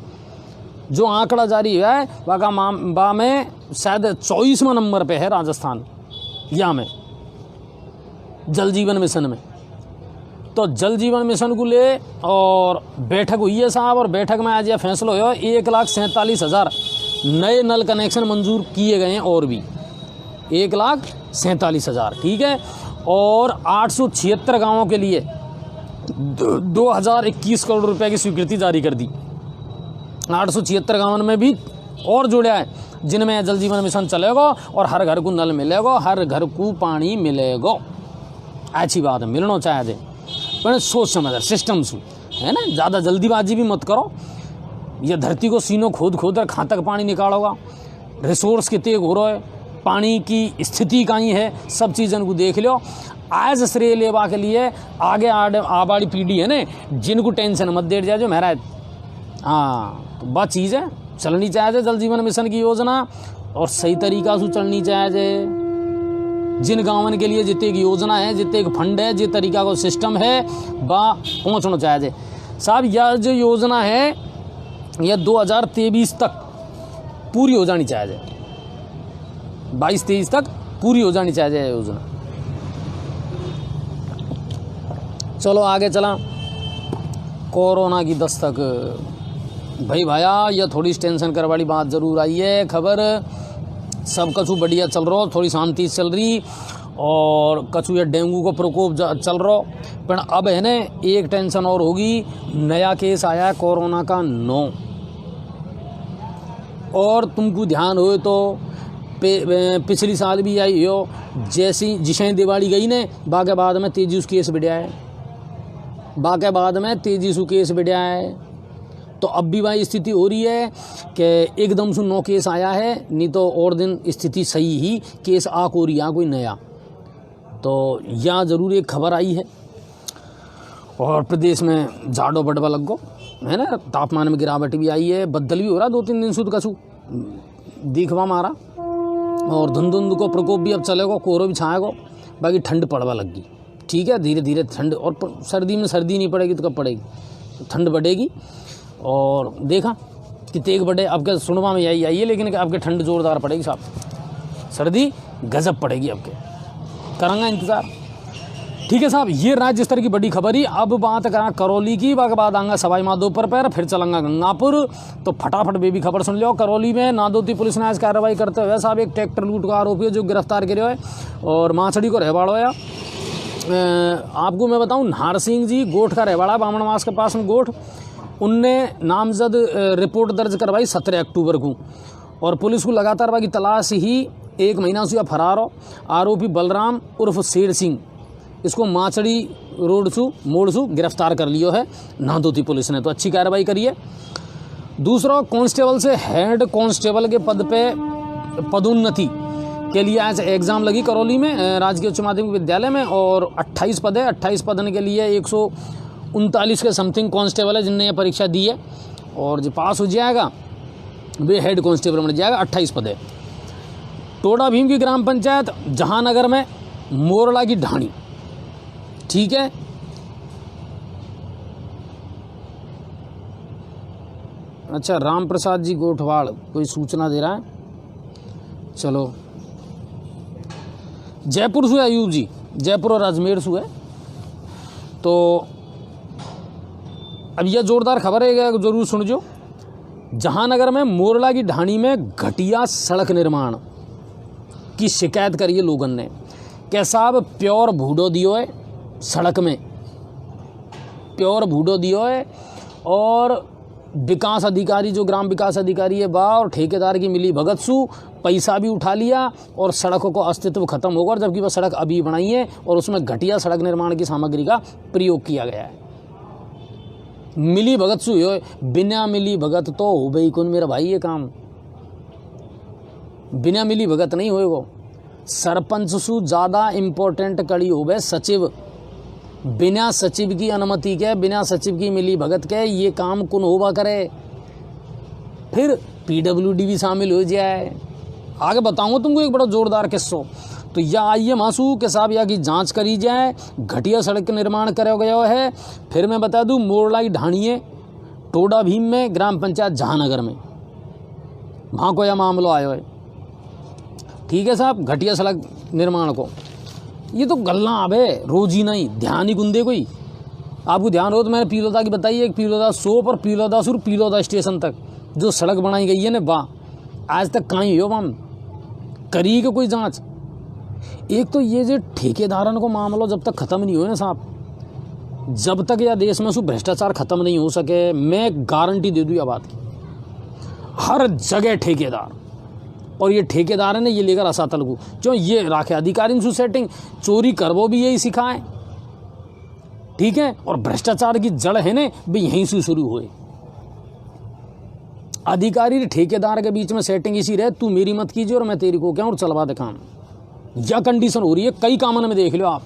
जो आंकड़ा जारी हुआ है वह में शायद 24वां नंबर पे है राजस्थान या में जल जीवन मिशन में। तो जल जीवन मिशन को ले और बैठक हुई है साहब, और बैठक में आज यह फैसला हुआ 1,47,000 नए नल कनेक्शन मंजूर किए गए हैं, और भी 1,47,000। ठीक है, और 876 गाँवों के लिए 2021 करोड़ रुपए की स्वीकृति जारी कर दी। 876 गाँव में भी और जुड़ा है जिनमें जल जीवन मिशन चलेगा और हर घर को नल मिलेगा, हर घर को पानी मिलेगा। अच्छी बात है, मिलना चाहिए, पर सोच समझ सिस्टम से है ना। ज़्यादा जल्दीबाजी भी मत करो। ये धरती को सीनों खोद कर कहाँ तक पानी निकालोगा, रिसोर्स कितने हो रहा है, पानी की स्थिति कहीं है, सब चीज़ों को देख लो। आज श्रेय लेवा के लिए आगे आबाड़ी पीढ़ी है ना, जिनको टेंशन मत दे जाए जो मेरा। हाँ, तो बात चीज़ है, चलनी चाहिए जल जीवन मिशन की योजना, और सही तरीका से चलनी चाहिए। जिन गाँवन के लिए जितने की योजना है, जितने का फंड है, जिस तरीका का सिस्टम है, वह पहुँचना चाहिए साहब। यह जो योजना है यह 2023 तक पूरी हो जानी चाहिए, 22-23 तक पूरी हो जानी चाहिए योजना। चलो आगे चला। कोरोना की दस्तक भाया, यह थोड़ी टेंशन कर वाली बात ज़रूर आई है। खबर सब कछु बढ़िया चल रहा, थोड़ी शांति चल रही, और कछु यह डेंगू को प्रकोप चल रहा। पर अब है ना एक टेंशन और होगी, नया केस आया है कोरोना का 9। और तुमको ध्यान हो तो पिछली साल भी आई हो, जैसी जिसे दिवाली गई ने बाके बाद में तेजी से केस बढ़िया है, बाके बाद में तेजी से केस बढ़िया है। तो अब भी वही स्थिति हो रही है कि एकदम से 9 केस आया है, नहीं तो और दिन स्थिति सही ही केस हो रही है कोई नया। तो यहाँ ज़रूर एक खबर आई है। और प्रदेश में झाड़ो बटवा लग गो है ना, तापमान में गिरावट भी आई है, बदल भी हो रहा 2-3 दिन से कछु दिखवा मारा, और धुंध को प्रकोप भी अब चलेगा, कोहरा भी छाएगा, बाकी ठंड पड़वा लग गई। ठीक है, धीरे धीरे ठंड, और सर्दी में सर्दी नहीं पड़ेगी तो कब पड़ेगी, तो ठंड बढ़ेगी। और देखा कि तेग बढ़े, अब क्या सुनवा में यही आई है, लेकिन आपके ठंड ज़ोरदार पड़ेगी साहब, सर्दी गजब पड़ेगी आपके, करेंगे इंतज़ार। ठीक है साहब, ये राज्य स्तर की बड़ी खबर ही। अब बात करा करौली की, बाकी बाद आऊँगा सवाई माधोपुर पर, फिर चलूँगा गंगापुर। तो फटाफट बेबी खबर सुन लो। करौली में नादौती पुलिस ने आज कार्रवाई करते हुए साहब एक ट्रैक्टर लूट का आरोपी है जो गिरफ्तार करे हुए, और माछड़ी को रहवाड़ो है। आपको मैं बताऊं, नाहर सिंह जी गोठ का रहवाड़ा, बामणवास के पास में गोठ, उनने नामजद रिपोर्ट दर्ज करवाई 17 अक्टूबर को, और पुलिस को लगातार बाकी तलाश ही 1 महीना से फरार हो। आरोपी बलराम उर्फ शेर सिंह इसको माचड़ी रोड सु मोड़ सु गिरफ्तार कर लियो है नादौती पुलिस ने, तो अच्छी कार्रवाई करी है। दूसरा, कांस्टेबल से हेड कांस्टेबल के पद पे पदोन्नति के लिए आज एग्ज़ाम लगी करौली में राजकीय उच्च माध्यमिक विद्यालय में, और 28 पद है। 28 पद के लिए 139 के समथिंग कांस्टेबल है जिनने ये परीक्षा दी है, और जो पास हो जाएगा वे हेड कांस्टेबल बन जाएगा। 28 पद है। टोडा भीम की ग्राम पंचायत जहानगर में मोरला की ढाणी, ठीक है। अच्छा, राम प्रसाद जी गोठवाड़ कोई सूचना दे रहा है, चलो। जयपुर से अयूब जी, जयपुर और अजमेर से है। तो अब यह जोरदार खबर है, जरूर सुनजो। जहानगर में मोरला की ढाणी में घटिया सड़क निर्माण की शिकायत करी है लोगों ने। क्या साहब, प्योर भूडो दियो है सड़क में, प्योर भूडो दियो है, और विकास अधिकारी जो ग्राम विकास अधिकारी है बा और ठेकेदार की मिली भगत सु पैसा भी उठा लिया और सड़कों को अस्तित्व खत्म होगा, जबकि वह सड़क अभी बनाई है और उसमें घटिया सड़क निर्माण की सामग्री का प्रयोग किया गया है। मिली भगत सु हो, बिना मिली भगत तो हो भाई कौन मेरा भाई, ये काम बिना मिली भगत नहीं होएगा। सरपंच सु ज़्यादा इम्पोर्टेंट कड़ी हो गए सचिव, बिना सचिव की अनुमति के, बिना सचिव की मिली भगत के ये काम कौन होगा करे। फिर पीडब्ल्यूडी भी शामिल हो जाए। आगे बताऊंगा तुमको एक बड़ा जोरदार किस्सा। तो यह आइए मासू के साहब यहाँ की जांच करी जाए, घटिया सड़क का निर्माण कराया गया है। फिर मैं बता दूं, मोरला की ढाणिए टोडा भीम में ग्राम पंचायत जहानगर में वहाँ को यह मामला आया है, ठीक है साहब। घटिया सड़क निर्माण को ये तो गल्ला आवे रोज ही नहीं, ध्यान ही गुंदे कोई। आपको ध्यान हो तो मैंने पीलोदा की बताई है, पीलोदा सोप और पीलोदा सुर पीलोदा स्टेशन तक जो सड़क बनाई गई है ना, वाह आज तक कहीं हो वहाँ करी के कोई जांच। एक तो ये जो ठेकेदारन को मामला जब तक ख़त्म नहीं हो ना साहब, जब तक यह देश में भ्रष्टाचार ख़त्म नहीं हो सके, मैं गारंटी दे दूँ यह बात की, हर जगह ठेकेदार, और ये ठेकेदार ने ये लेकर असातल को जो ये राखे अधिकारी सु सेटिंग चोरी करवो भी यही सिखाएं, ठीक है। और भ्रष्टाचार की जड़ है ने भी यहीं से शुरू हुए। अधिकारी ठेकेदार के बीच में सेटिंग इसी रहे, तू मेरी मत कीजिए और मैं तेरी को क्या और चलवा दे काम। यह कंडीशन हो रही है कई कामों में, देख लो आप,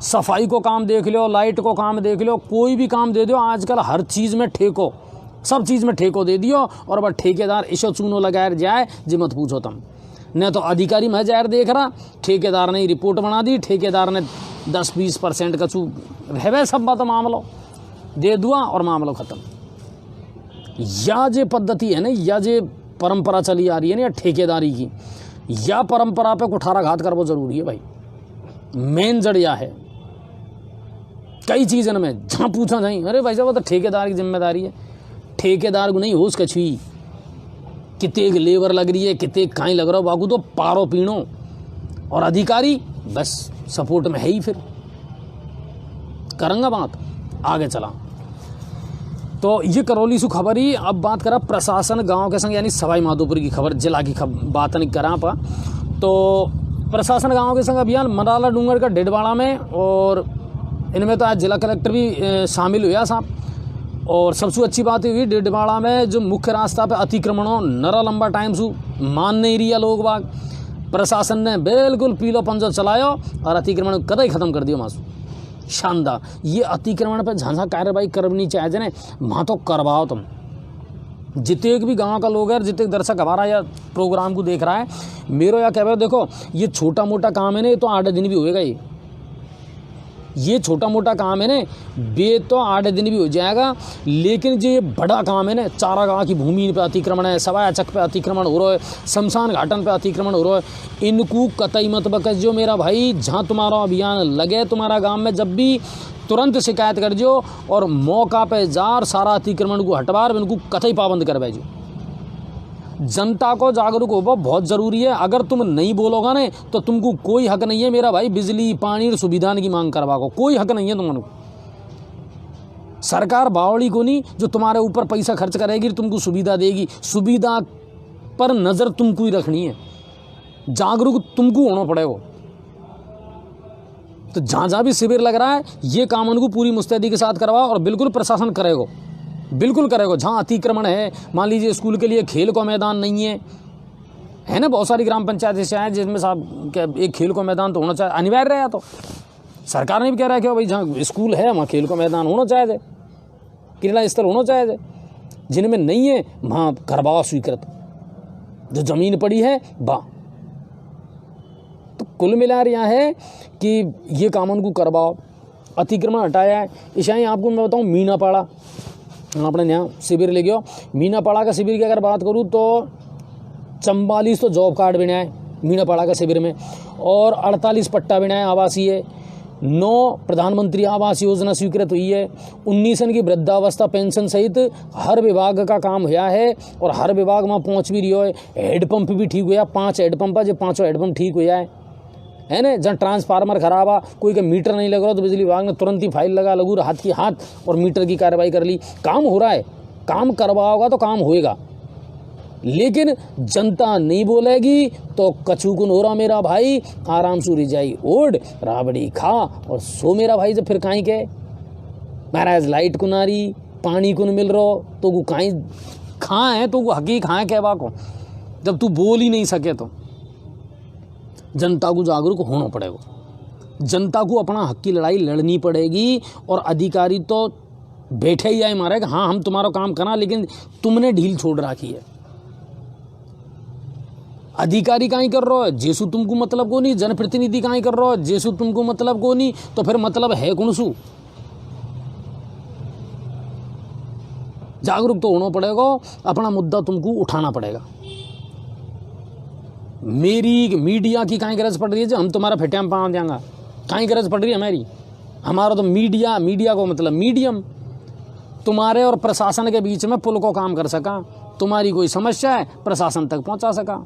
सफाई को काम देख लो, लाइट को काम देख लो, कोई भी काम दे दो आजकल हर चीज़ में ठेको, सब चीज़ में ठेको दे दियो। और अब ठेकेदार इशो चूनो लगाए जाए जी मत पूछो तुम, न तो अधिकारी मैं जाहिर देख रहा, ठेकेदार ने रिपोर्ट बना दी, ठेकेदार ने 10-20% का चू है सब बात मामलो दे दुआ और मामलो ख़त्म। या जे पद्धति है ना, या जे परंपरा चली आ रही है ना या ठेकेदारी की, या परंपरा पे कुठाराघात करना जरूरी है भाई। मेन जड़िया है कई चीज़ों में, जहाँ पूछा नहीं अरे भाई साहब तो ठेकेदार की जिम्मेदारी है, ठेकेदार को नहीं होश कछुई, कितने लेबर लग रही है, कितने कहीं लग रहा हो बाकू तो पारो पीणो, और अधिकारी बस सपोर्ट में है ही। फिर करूँगा बात आगे चला। तो ये करौली से खबर ही। अब बात करा प्रशासन गांव के संग यानी सवाई माधोपुर की खबर, जिला की बात नहीं करा पा। तो प्रशासन गांव के संग अभियान मराला डूंगर का डेडवाड़ा में, और इनमें तो आज जिला कलेक्टर भी शामिल हुआ साहब। और सबसे अच्छी बात हुई डेडवाड़ा में जो मुख्य रास्ता पे अतिक्रमणों नरा लंबा टाइम से मान नहीं रही लोग बाग, प्रशासन ने बिल्कुल पीलो पंजो चलायो और अतिक्रमण कदई खत्म कर दियो मासू। शानदार। ये अतिक्रमण पर झांझा कार्रवाई करनी चाहिए ना, वहाँ तो करवाओ तुम। जितने भी गांव का लोग है, जितने दर्शक हमारा या प्रोग्राम को देख रहा है, मेरे या कह रहे देखो ये छोटा मोटा काम है ना, ये तो 8 दिन भी होएगा। ये छोटा मोटा काम है ना, बे तो 8 दिन भी हो जाएगा। लेकिन जो ये बड़ा काम है ना, चारागाह की भूमि पे अतिक्रमण है, सवाया चक पे अतिक्रमण हो रहा है, शमशान घाटन पे अतिक्रमण हो रहा है, इनको कतई मत बकस जो मेरा भाई। जहाँ तुम्हारा अभियान लगे तुम्हारा गांव में, जब भी तुरंत शिकायत कर जो और मौका पे जार सारा अतिक्रमण को हटवार इनको कतई पाबंद करवाए जो। जनता को जागरूक हो बहुत ज़रूरी है। अगर तुम नहीं बोलोगा ना तो तुमको कोई हक नहीं है मेरा भाई बिजली पानी और सुविधा की मांग करवा को, कोई हक नहीं है तुमको। सरकार बावड़ी को नहीं जो तुम्हारे ऊपर पैसा खर्च करेगी, तुमको सुविधा देगी, सुविधा पर नज़र तुमको ही रखनी है, जागरूक तुमको होना पड़ेगा। तो जहाँ जहाँ भी शिविर लग रहा है ये काम उनको पूरी मुस्तैदी के साथ करवाओ और बिल्कुल प्रशासन करेगा, बिल्कुल करेगा। जहाँ अतिक्रमण है, मान लीजिए स्कूल के लिए खेल का मैदान नहीं है ना, बहुत सारी ग्राम पंचायत ऐसे हैं जिसमें साहब एक खेल का मैदान तो होना चाहिए, अनिवार्य है। तो सरकार ने भी कह रहा है कि भाई जहाँ स्कूल है वहाँ खेल का मैदान होना चाहिए, क्रीड़ा स्थल होना चाहिए। जिनमें नहीं है वहाँ करवाओ स्वीकृत, जो ज़मीन पड़ी है वाह। तो कुल मिला यहाँ है कि ये काम उनको करवाओ, अतिक्रमण हटाया है। ईशाई आपको मैं बताऊँ, मीनापाड़ा अपने यहाँ शिविर ले गया। मीनापाड़ा का शिविर की अगर बात करूँ तो 44 तो जॉब कार्ड बनाए मीनापाड़ा का शिविर में, और 48 पट्टा बनाए आवासीय, 9 प्रधानमंत्री आवास योजना स्वीकृत हुई है, 19 की वृद्धावस्था पेंशन सहित हर विभाग का काम हुआ है। और हर विभाग में पहुँच भी रही है। हेडपम्प भी ठीक हुआ, 5 हेडपम्प है, जो 5 हेडपम्प ठीक हुआ है ना। जहाँ ट्रांसफार्मर खराब आ, कोई का मीटर नहीं लग रहा तो बिजली विभाग ने तुरंत ही फाइल लगा लगू हाथ की हाथ और मीटर की कार्रवाई कर ली। काम हो रहा है, काम करवाओगा तो काम होएगा, लेकिन जनता नहीं बोलेगी तो कछू कुन हो रहा मेरा भाई, आराम से रिजाई ओढ़ राबड़ी खा और सो मेरा भाई। जब फिर काहीं के महाराज लाइट कुन आ रही, पानी कुन मिल रहा तो वो काहीं खां है, तो वो हकी खां कहवा को, जब तू बोल ही नहीं सके तो जनता को जागरूक होना पड़ेगा। जनता को अपना हक की लड़ाई लड़नी पड़ेगी। और अधिकारी तो बैठे ही आए मारे कि हाँ हम तुम्हारा काम करना, लेकिन तुमने ढील छोड़ रखी है। अधिकारी काहीं कर रहा है, जैसु तुमको मतलब को नहीं। जनप्रतिनिधि काहीं कर रहा है, जैसु तुमको मतलब को नहीं। तो फिर मतलब है कौन सु? जागरूक तो होना पड़ेगा, अपना मुद्दा तुमको उठाना पड़ेगा। मेरी मीडिया की काहीं गरज पड़ रही है जो हम तुम्हारा फेटिया में पाँव देंगे, काहीं गरज पड़ रही है हमारी? हमारा तो मीडिया को मतलब मीडियम तुम्हारे और प्रशासन के बीच में पुल को काम कर सका। तुम्हारी कोई समस्या है प्रशासन तक पहुंचा सका,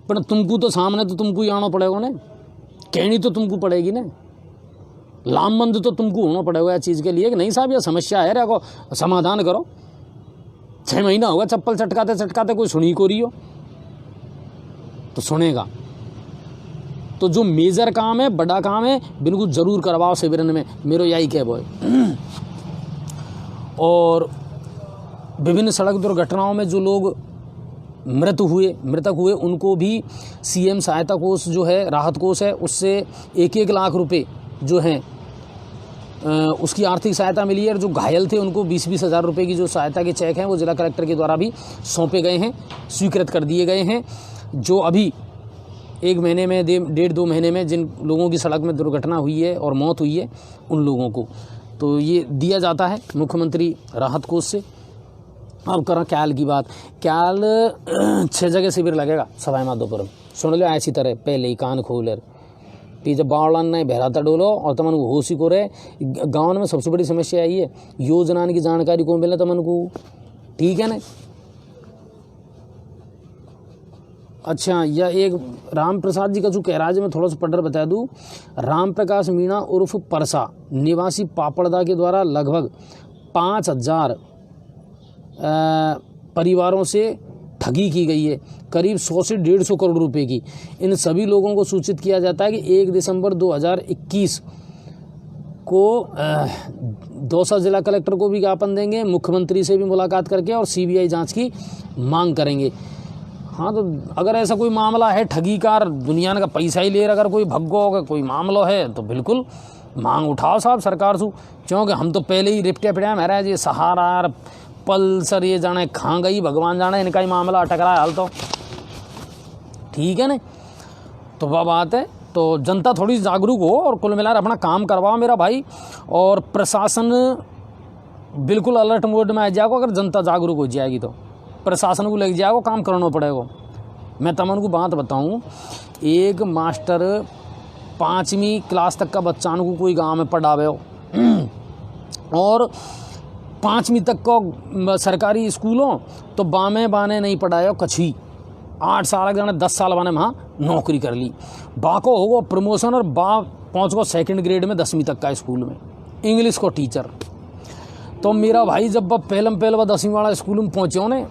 पर तुमको तो सामने तो तुमको ही आना पड़ेगा ना, कहनी तो तुमको पड़ेगी ना, लामबंद तो तुमको होना पड़ेगा इस चीज़ के लिए कि नहीं साहब ये समस्या है, रखो समाधान करो। 6 महीना होगा चप्पल चटकाते चटकाते, कोई सुनी को रही हो तो सुनेगा। तो जो मेजर काम है, बड़ा काम है, बिल्कुल ज़रूर करवाओ शिविर में, मेरा यही कह बोए। और विभिन्न सड़क दुर्घटनाओं में जो लोग मृतक हुए उनको भी सीएम सहायता कोष जो है, राहत कोष है, उससे 1-1 लाख रुपए जो हैं उसकी आर्थिक सहायता मिली है। और जो घायल थे उनको 20-20 हज़ार रुपये की जो सहायता के चेक हैं वो जिला कलेक्टर के द्वारा भी सौंपे गए हैं, स्वीकृत कर दिए गए हैं। जो अभी 1 महीने में 1.5-2 महीने में जिन लोगों की सड़क में दुर्घटना हुई है और मौत हुई है उन लोगों को तो ये दिया जाता है मुख्यमंत्री राहत कोष से। अब करा क्याल की बात, क्याल 6 जगह शिविर लगेगा सवाई माधोपुर। सुन लो ऐसी तरह पहले ही कान खोल जब बावड़ान नहीं बहराता डोलो और तमन को होशी को रहे। गाँव में सबसे बड़ी समस्या यही है, योजना की जानकारी को मिले तमन को, ठीक है ना। अच्छा, यह एक राम प्रसाद जी का जो कह रहा है, मैं थोड़ा सा पढ़कर बता दूं। राम प्रकाश मीणा उर्फ परसा निवासी पापड़दा के द्वारा लगभग 5,000 परिवारों से ठगी की गई है, करीब 100 से 150 करोड़ रुपए की। इन सभी लोगों को सूचित किया जाता है कि 1 दिसंबर 2021 को दौसा जिला कलेक्टर को भी ज्ञापन देंगे, मुख्यमंत्री से भी मुलाकात करके और सीबीआई जांच की मांग करेंगे। हाँ, तो अगर ऐसा कोई मामला है ठगी का, दुनिया का पैसा ही ले अगर कोई भग्गो का कोई मामला है तो बिल्कुल मांग उठाओ साहब सरकार से, क्योंकि हम तो पहले ही रिपटे पिटाए महाराज। ये सहारा पल्सर ये जाने खा गई, भगवान जाने इनका ही मामला अटक रहा है हाल तो, ठीक है ना। तो वह बात है, तो जनता थोड़ी जागरूक हो और कुल मिलाकर अपना काम करवाओ मेरा भाई। और प्रशासन बिल्कुल अलर्ट मोड में आ जाएगा। अगर जनता जागरूक हो जाएगी तो प्रशासन को लग जाएगा, काम करना पड़ेगा। मैं तमन को बात बताऊं, एक मास्टर 5वीं क्लास तक का बच्चान को कोई गांव में पढ़ावे हो और 5वीं तक को सरकारी स्कूलों तो बामे बाने नहीं पढ़ाए, कछी 8 साल के जाने 10 साल बाने वहाँ नौकरी कर ली, बा को होगा प्रमोशन और बा पहुँच गो 2nd ग्रेड में 10वीं तक का स्कूल में इंग्लिश को टीचर। तो मेरा भाई जब पहले 10वीं वाला स्कूल में पहुँचे हो ने,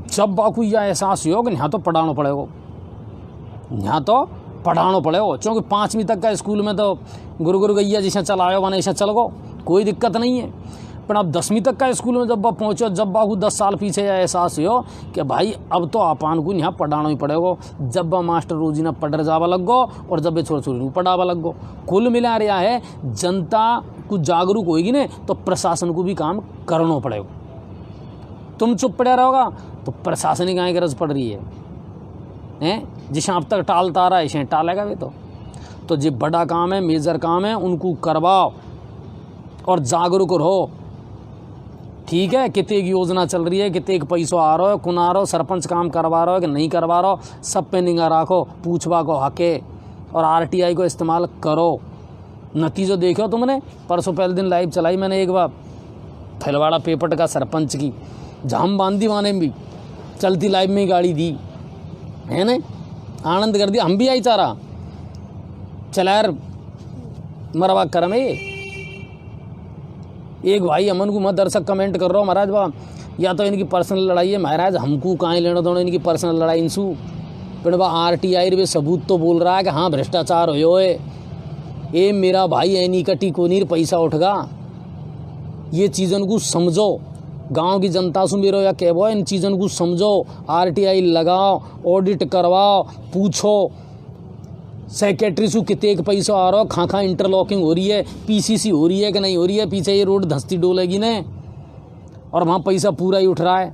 जब बाकू यह एहसास हो कि यहाँ तो पढ़ाना पड़ेगा, यहाँ तो पढ़ाना पड़ेगा, क्योंकि 5वीं तक का स्कूल में तो गुरु गुरु गैया जैसा चलायो बने ऐसा चल गो, कोई दिक्कत नहीं है। पर अब 10वीं तक का स्कूल में जब बा पहुँचो, जब बाहू 10 साल पीछे या एहसास हो कि भाई अब तो आपान को यहाँ पढ़ाना ही पड़ेगा, जब बा मास्टर रोजी ना पढ़ जावा लग गो और जब बे छोड़ छोड़ी को पढ़ावा लग गो। कुल मिला रहा है जनता कुछ जागरूक होगी ने तो प्रशासन को भी काम करना पड़ेगा। तुम चुप पड़े रहोगा तो प्रशासनिक आय गरज पड़ रही है जिसे अब तक टालता रहा है इसे टालेगा वे तो जो बड़ा काम है, मेजर काम है, उनको करवाओ और जागरूक रहो। ठीक है, कितने की योजना चल रही है, कितने पैसो आ रहा है, कौन आ रहा हो, सरपंच काम करवा रहा हो कि नहीं करवा रहा हो, सब पे निगाह रखो, पूछवा को हके और RTI को इस्तेमाल करो। नतीजो देखो तुमने, परसों पहले दिन लाइव चलाई मैंने एक बार फिलवाड़ा पेपट का सरपंच की, जाम बांधी वाने भी चलती लाइव में ही गाड़ी दी है ना, आनंद कर दिया। हम भी आई चारा चला यार मरवा करम है। एक भाई अमन को मत दर्शक कमेंट कर रहा हो महाराज बा या तो इनकी पर्सनल लड़ाई है, महाराज हमको कहाँ लेना दोनों इनकी पर्सनल लड़ाई इनसू फिर बा RTI वे सबूत तो बोल रहा है कि हाँ भ्रष्टाचार हो है। ए मेरा भाई एनी कटी कोनीर पैसा उठगा, ये चीज़न को समझो। गांव की जनता से मेरे या कहबो इन चीज़न को समझो, RTI लगाओ, ऑडिट करवाओ, पूछो सेक्रेटरी से कितने पैसा आ रहा हो, खां इंटरलॉकिंग हो रही है, PCC हो रही है कि नहीं हो रही है, पीछे ये रोड धंसती डोलेगी ने और वहाँ पैसा पूरा ही उठ रहा है।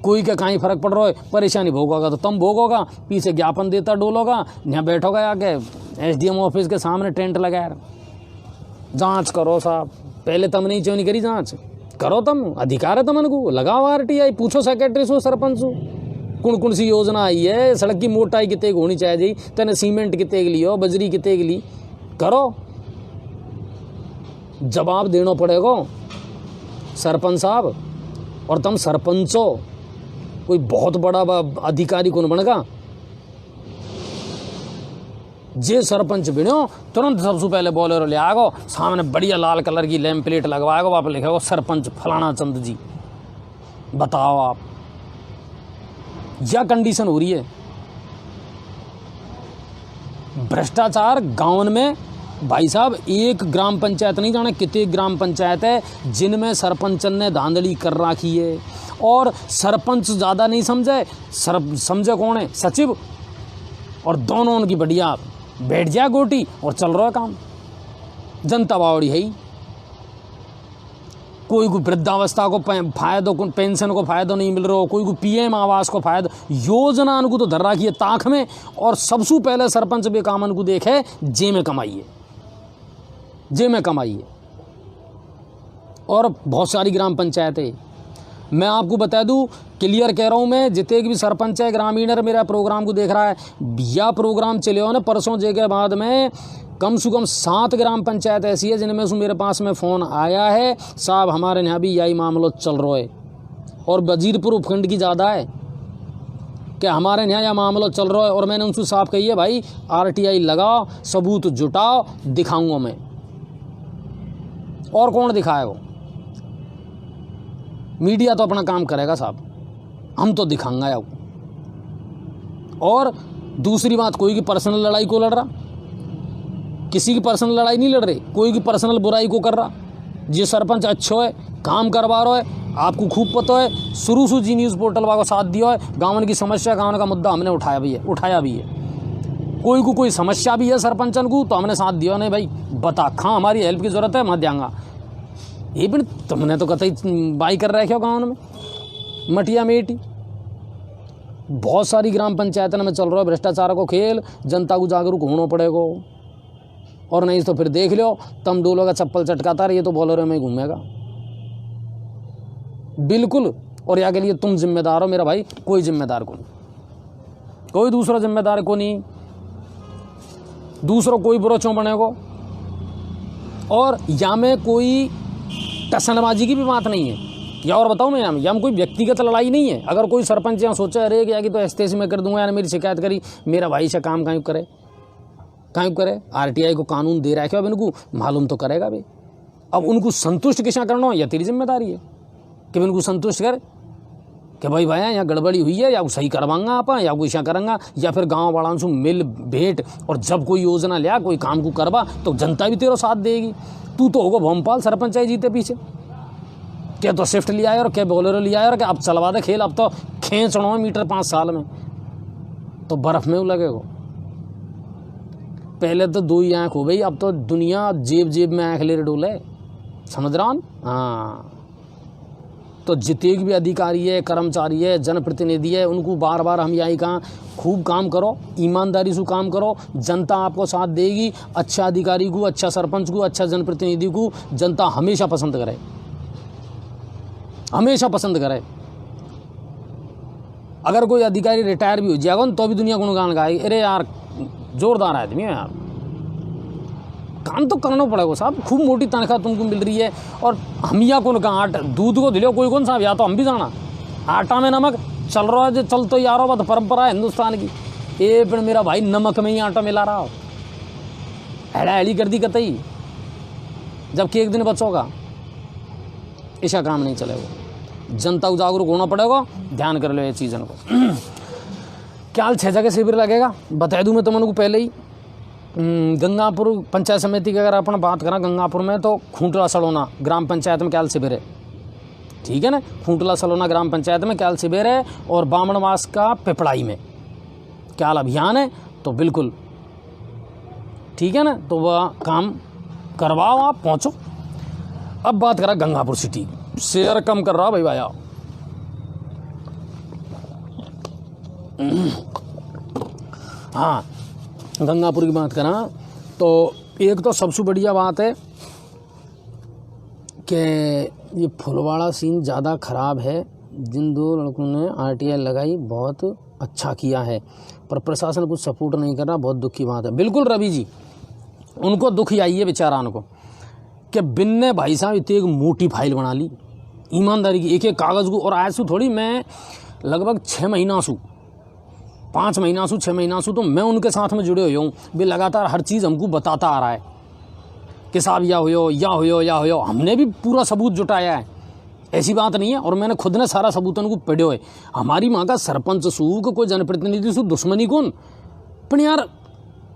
कोई का कहीं फर्क पड़ रहा है, परेशानी भोगोगा तो तुम भोगोगा, पीछे ज्ञापन देता डोलोगा, यहाँ बैठोगा आके SDM ऑफिस के सामने टेंट लगाया। जांच करो साहब, पहले तुम नहीं करी जांच करो, तुम अधिकार है तुमन को, लगाओ RTI, पूछो सेक्रेटरी से, सरपंच से कौन सी योजना आई है, सड़क की मोटाई कितने की होनी चाहिए जी, तेने सीमेंट कितने के लिए हो, बजरी कितने के लिए, करो, जवाब देना पड़ेगा सरपंच साहब। और तुम सरपंच हो, कोई बहुत बड़ा अधिकारी कौन बनेगा। जे सरपंच बनो तुरंत सबसे पहले बोलेरो ले आगो, सामने बढ़िया लाल कलर की लैम्प प्लेट लगवाएगो, वहाँ पर लिखेगो सरपंच फलाना चंद जी। बताओ आप, यह कंडीशन हो रही है। भ्रष्टाचार गाँव में भाई साहब, एक ग्राम पंचायत नहीं जाने कितने ग्राम पंचायत है जिनमें सरपंचन ने धांधली कर रखी है। और सरपंच ज़्यादा नहीं समझे, समझे कौन है, सचिव, और दोनों उनकी बढ़िया बैठ जाए गोटी और चल रहा है काम। जनता बावड़ी है ही, कोई को वृद्धावस्था को फायदो, पेंशन को फायदा नहीं मिल रहा हो, कोई को PM आवास को फायदा, योजना को तो धर रखी है ताक में। और सबसे पहले सरपंच बेकामन को देखे जे में कमाइए, जे में कमाइए। और बहुत सारी ग्राम पंचायतें, मैं आपको बता दूं, क्लियर कह रहा हूं मैं, जितने भी सरपंच है ग्रामीणर मेरा प्रोग्राम को देख रहा है, यह प्रोग्राम चले हो ना परसों जे के बाद में कम से कम 7 ग्राम पंचायत ऐसी है जिनमें से मेरे पास में फ़ोन आया है, साहब हमारे यहाँ भी यही मामला चल रहा है। और वजीरपुर उपखंड की ज़्यादा है कि हमारे यहाँ यह मामला चल रहा है। और मैंने उनसे साफ कही है, भाई RTI लगाओ, सबूत जुटाओ, दिखाऊंगा मैं। और कौन दिखाए वो, मीडिया तो अपना काम करेगा साहब, हम तो दिखाएंगे आपको। और दूसरी बात, कोई की पर्सनल लड़ाई को लड़ रहा, किसी की पर्सनल लड़ाई नहीं लड़ रही, कोई की पर्सनल बुराई को कर रहा। जो सरपंच अच्छो है, काम करवा रहा है, आपको खूब पता है, शुरू से जी न्यूज़ पोर्टल वाला साथ दिया है, गाँव की समस्या, गाँव का मुद्दा हमने उठाया भी है। कोई को कोई समस्या भी है सरपंचन को तो हमने साथ दिया, नहीं भाई बता खां हमारी हेल्प की ज़रूरत है, मत देंगा। ये भी तुमने तो कतई बाई कर रखे हो गाँव में, मटिया मेटी। बहुत सारी ग्राम पंचायतों में चल रहा है भ्रष्टाचार को खेल, जनता को जागरूक होना पड़ेगा। और नहीं तो फिर देख लो, तुम डोलो का चप्पल चटकाता रही, ये तो बोलेरो में घूमेगा बिल्कुल। और या के लिए तुम जिम्मेदार हो मेरा भाई, कोई जिम्मेदार को नहीं, कोई दूसरा जिम्मेदार को नहीं, दूसरों कोई बुरा क्यों बनेगा। और या में कोई टसनबाजी की भी बात नहीं है, या और बताऊँ मैं, यहाँ कोई व्यक्तिगत लड़ाई नहीं है। अगर कोई सरपंच यहाँ सोचा अरे या कि तो एस्तेसी में कर दूंगा, यार मेरी शिकायत करी, मेरा भाई से काम कायम करे, RTI को कानून दे रहा है, अब इनको मालूम तो करेगा भाई। अब उनको संतुष्ट किसा करना हो, यह तेरी जिम्मेदारी है कि इनको संतुष्ट करे कि भाई भैया यहाँ गड़बड़ी हुई है, या वो सही करवाऊंगा आप, या कुछ यहाँ करेंगा, या फिर गाँव वालों से मिल भेंट और जब कोई योजना लिया कोई काम को करवा तो जनता भी तेरा साथ देगी। तू तो होगा भोपाल सरपंच है जीते पीछे, क्या तो स्विफ्ट लिया है और क्या बोलेरो लिया है और क्या अब चलवा दे खेल, अब तो खींचना मीटर 5 साल में तो बर्फ में वो लगेगा। पहले तो 2 ही आँख हो गई, अब तो दुनिया जेब जेब में आँख ले डोले, समझ रहा हूँ। हाँ, तो जितने भी अधिकारी है, कर्मचारी है, जनप्रतिनिधि है, उनको बार बार हम यही कहा खूब काम करो, ईमानदारी से काम करो, जनता आपको साथ देगी। अच्छा अधिकारी को, अच्छा सरपंच को, अच्छा जनप्रतिनिधि को जनता हमेशा पसंद करे, हमेशा पसंद करे। अगर कोई अधिकारी रिटायर भी हो जाएगा तो भी दुनिया गुणगान गाएगी, अरे यार जोरदार आदमी है यार। काम तो करना पड़ेगा साहब, खूब मोटी तनख्वाह तुमको मिल रही है और हम या कौन का आटा दूध को दिलो कोई कौन साहब, या तो हम भी जाना आटा में नमक चल रहा है जो चल तो यारो बात परंपरा है हिंदुस्तान की। ए फिर मेरा भाई नमक में ही आटा मिला रहा हो, हेड़ा हेड़ी कर दी कतई, जबकि एक दिन बचोगा, ऐसा काम नहीं चलेगा। जनता को जागरूक होना पड़ेगा, ध्यान कर लो ये चीज़ों को। क्या 6 जगह शिविर लगेगा बता दूँ मैं तुमको पहले ही। गंगापुर पंचायत समिति की अगर अपन बात करें, गंगापुर में तो खूंटला सलोना ग्राम पंचायत में क्या शिविर है, ठीक है ना। खूंटला सलोना ग्राम पंचायत में क्या शिविर है और बामणवास का पिपड़ाई में क्या अभियान है, तो बिल्कुल ठीक है ना, तो वह काम करवाओ, आप पहुँचो। अब बात करा गंगापुर सिटी, शेयर कम कर रहा भाई भाया। हाँ, गंगापुर की बात करा तो एक तो सबसे बढ़िया बात है कि ये फुलवाड़ा सीन ज़्यादा ख़राब है। जिन 2 लड़कों ने RTI लगाई बहुत अच्छा किया है, पर प्रशासन कुछ सपोर्ट नहीं कर रहा, बहुत दुख की बात है। बिल्कुल रवि जी, उनको दुख आई है बेचारान को कि बिन्ने भाई साहब इतनी एक मोटी फाइल बना ली ईमानदारी की, एक एक कागज़ को। और आज से थोड़ी, मैं लगभग 6 महीना से 5 महीना से 6 महीना से तो मैं उनके साथ में जुड़े हुए हूँ। वे लगातार हर चीज़ हमको बताता आ रहा है कि साहब या हो या हो या हो। हमने भी पूरा सबूत जुटाया है, ऐसी बात नहीं है। और मैंने खुद ने सारा सबूत उनको पढ़े हुए। हमारी माँ का सरपंच सूख कोई जनप्रतिनिधि सू दुश्मनी कौन, पर यार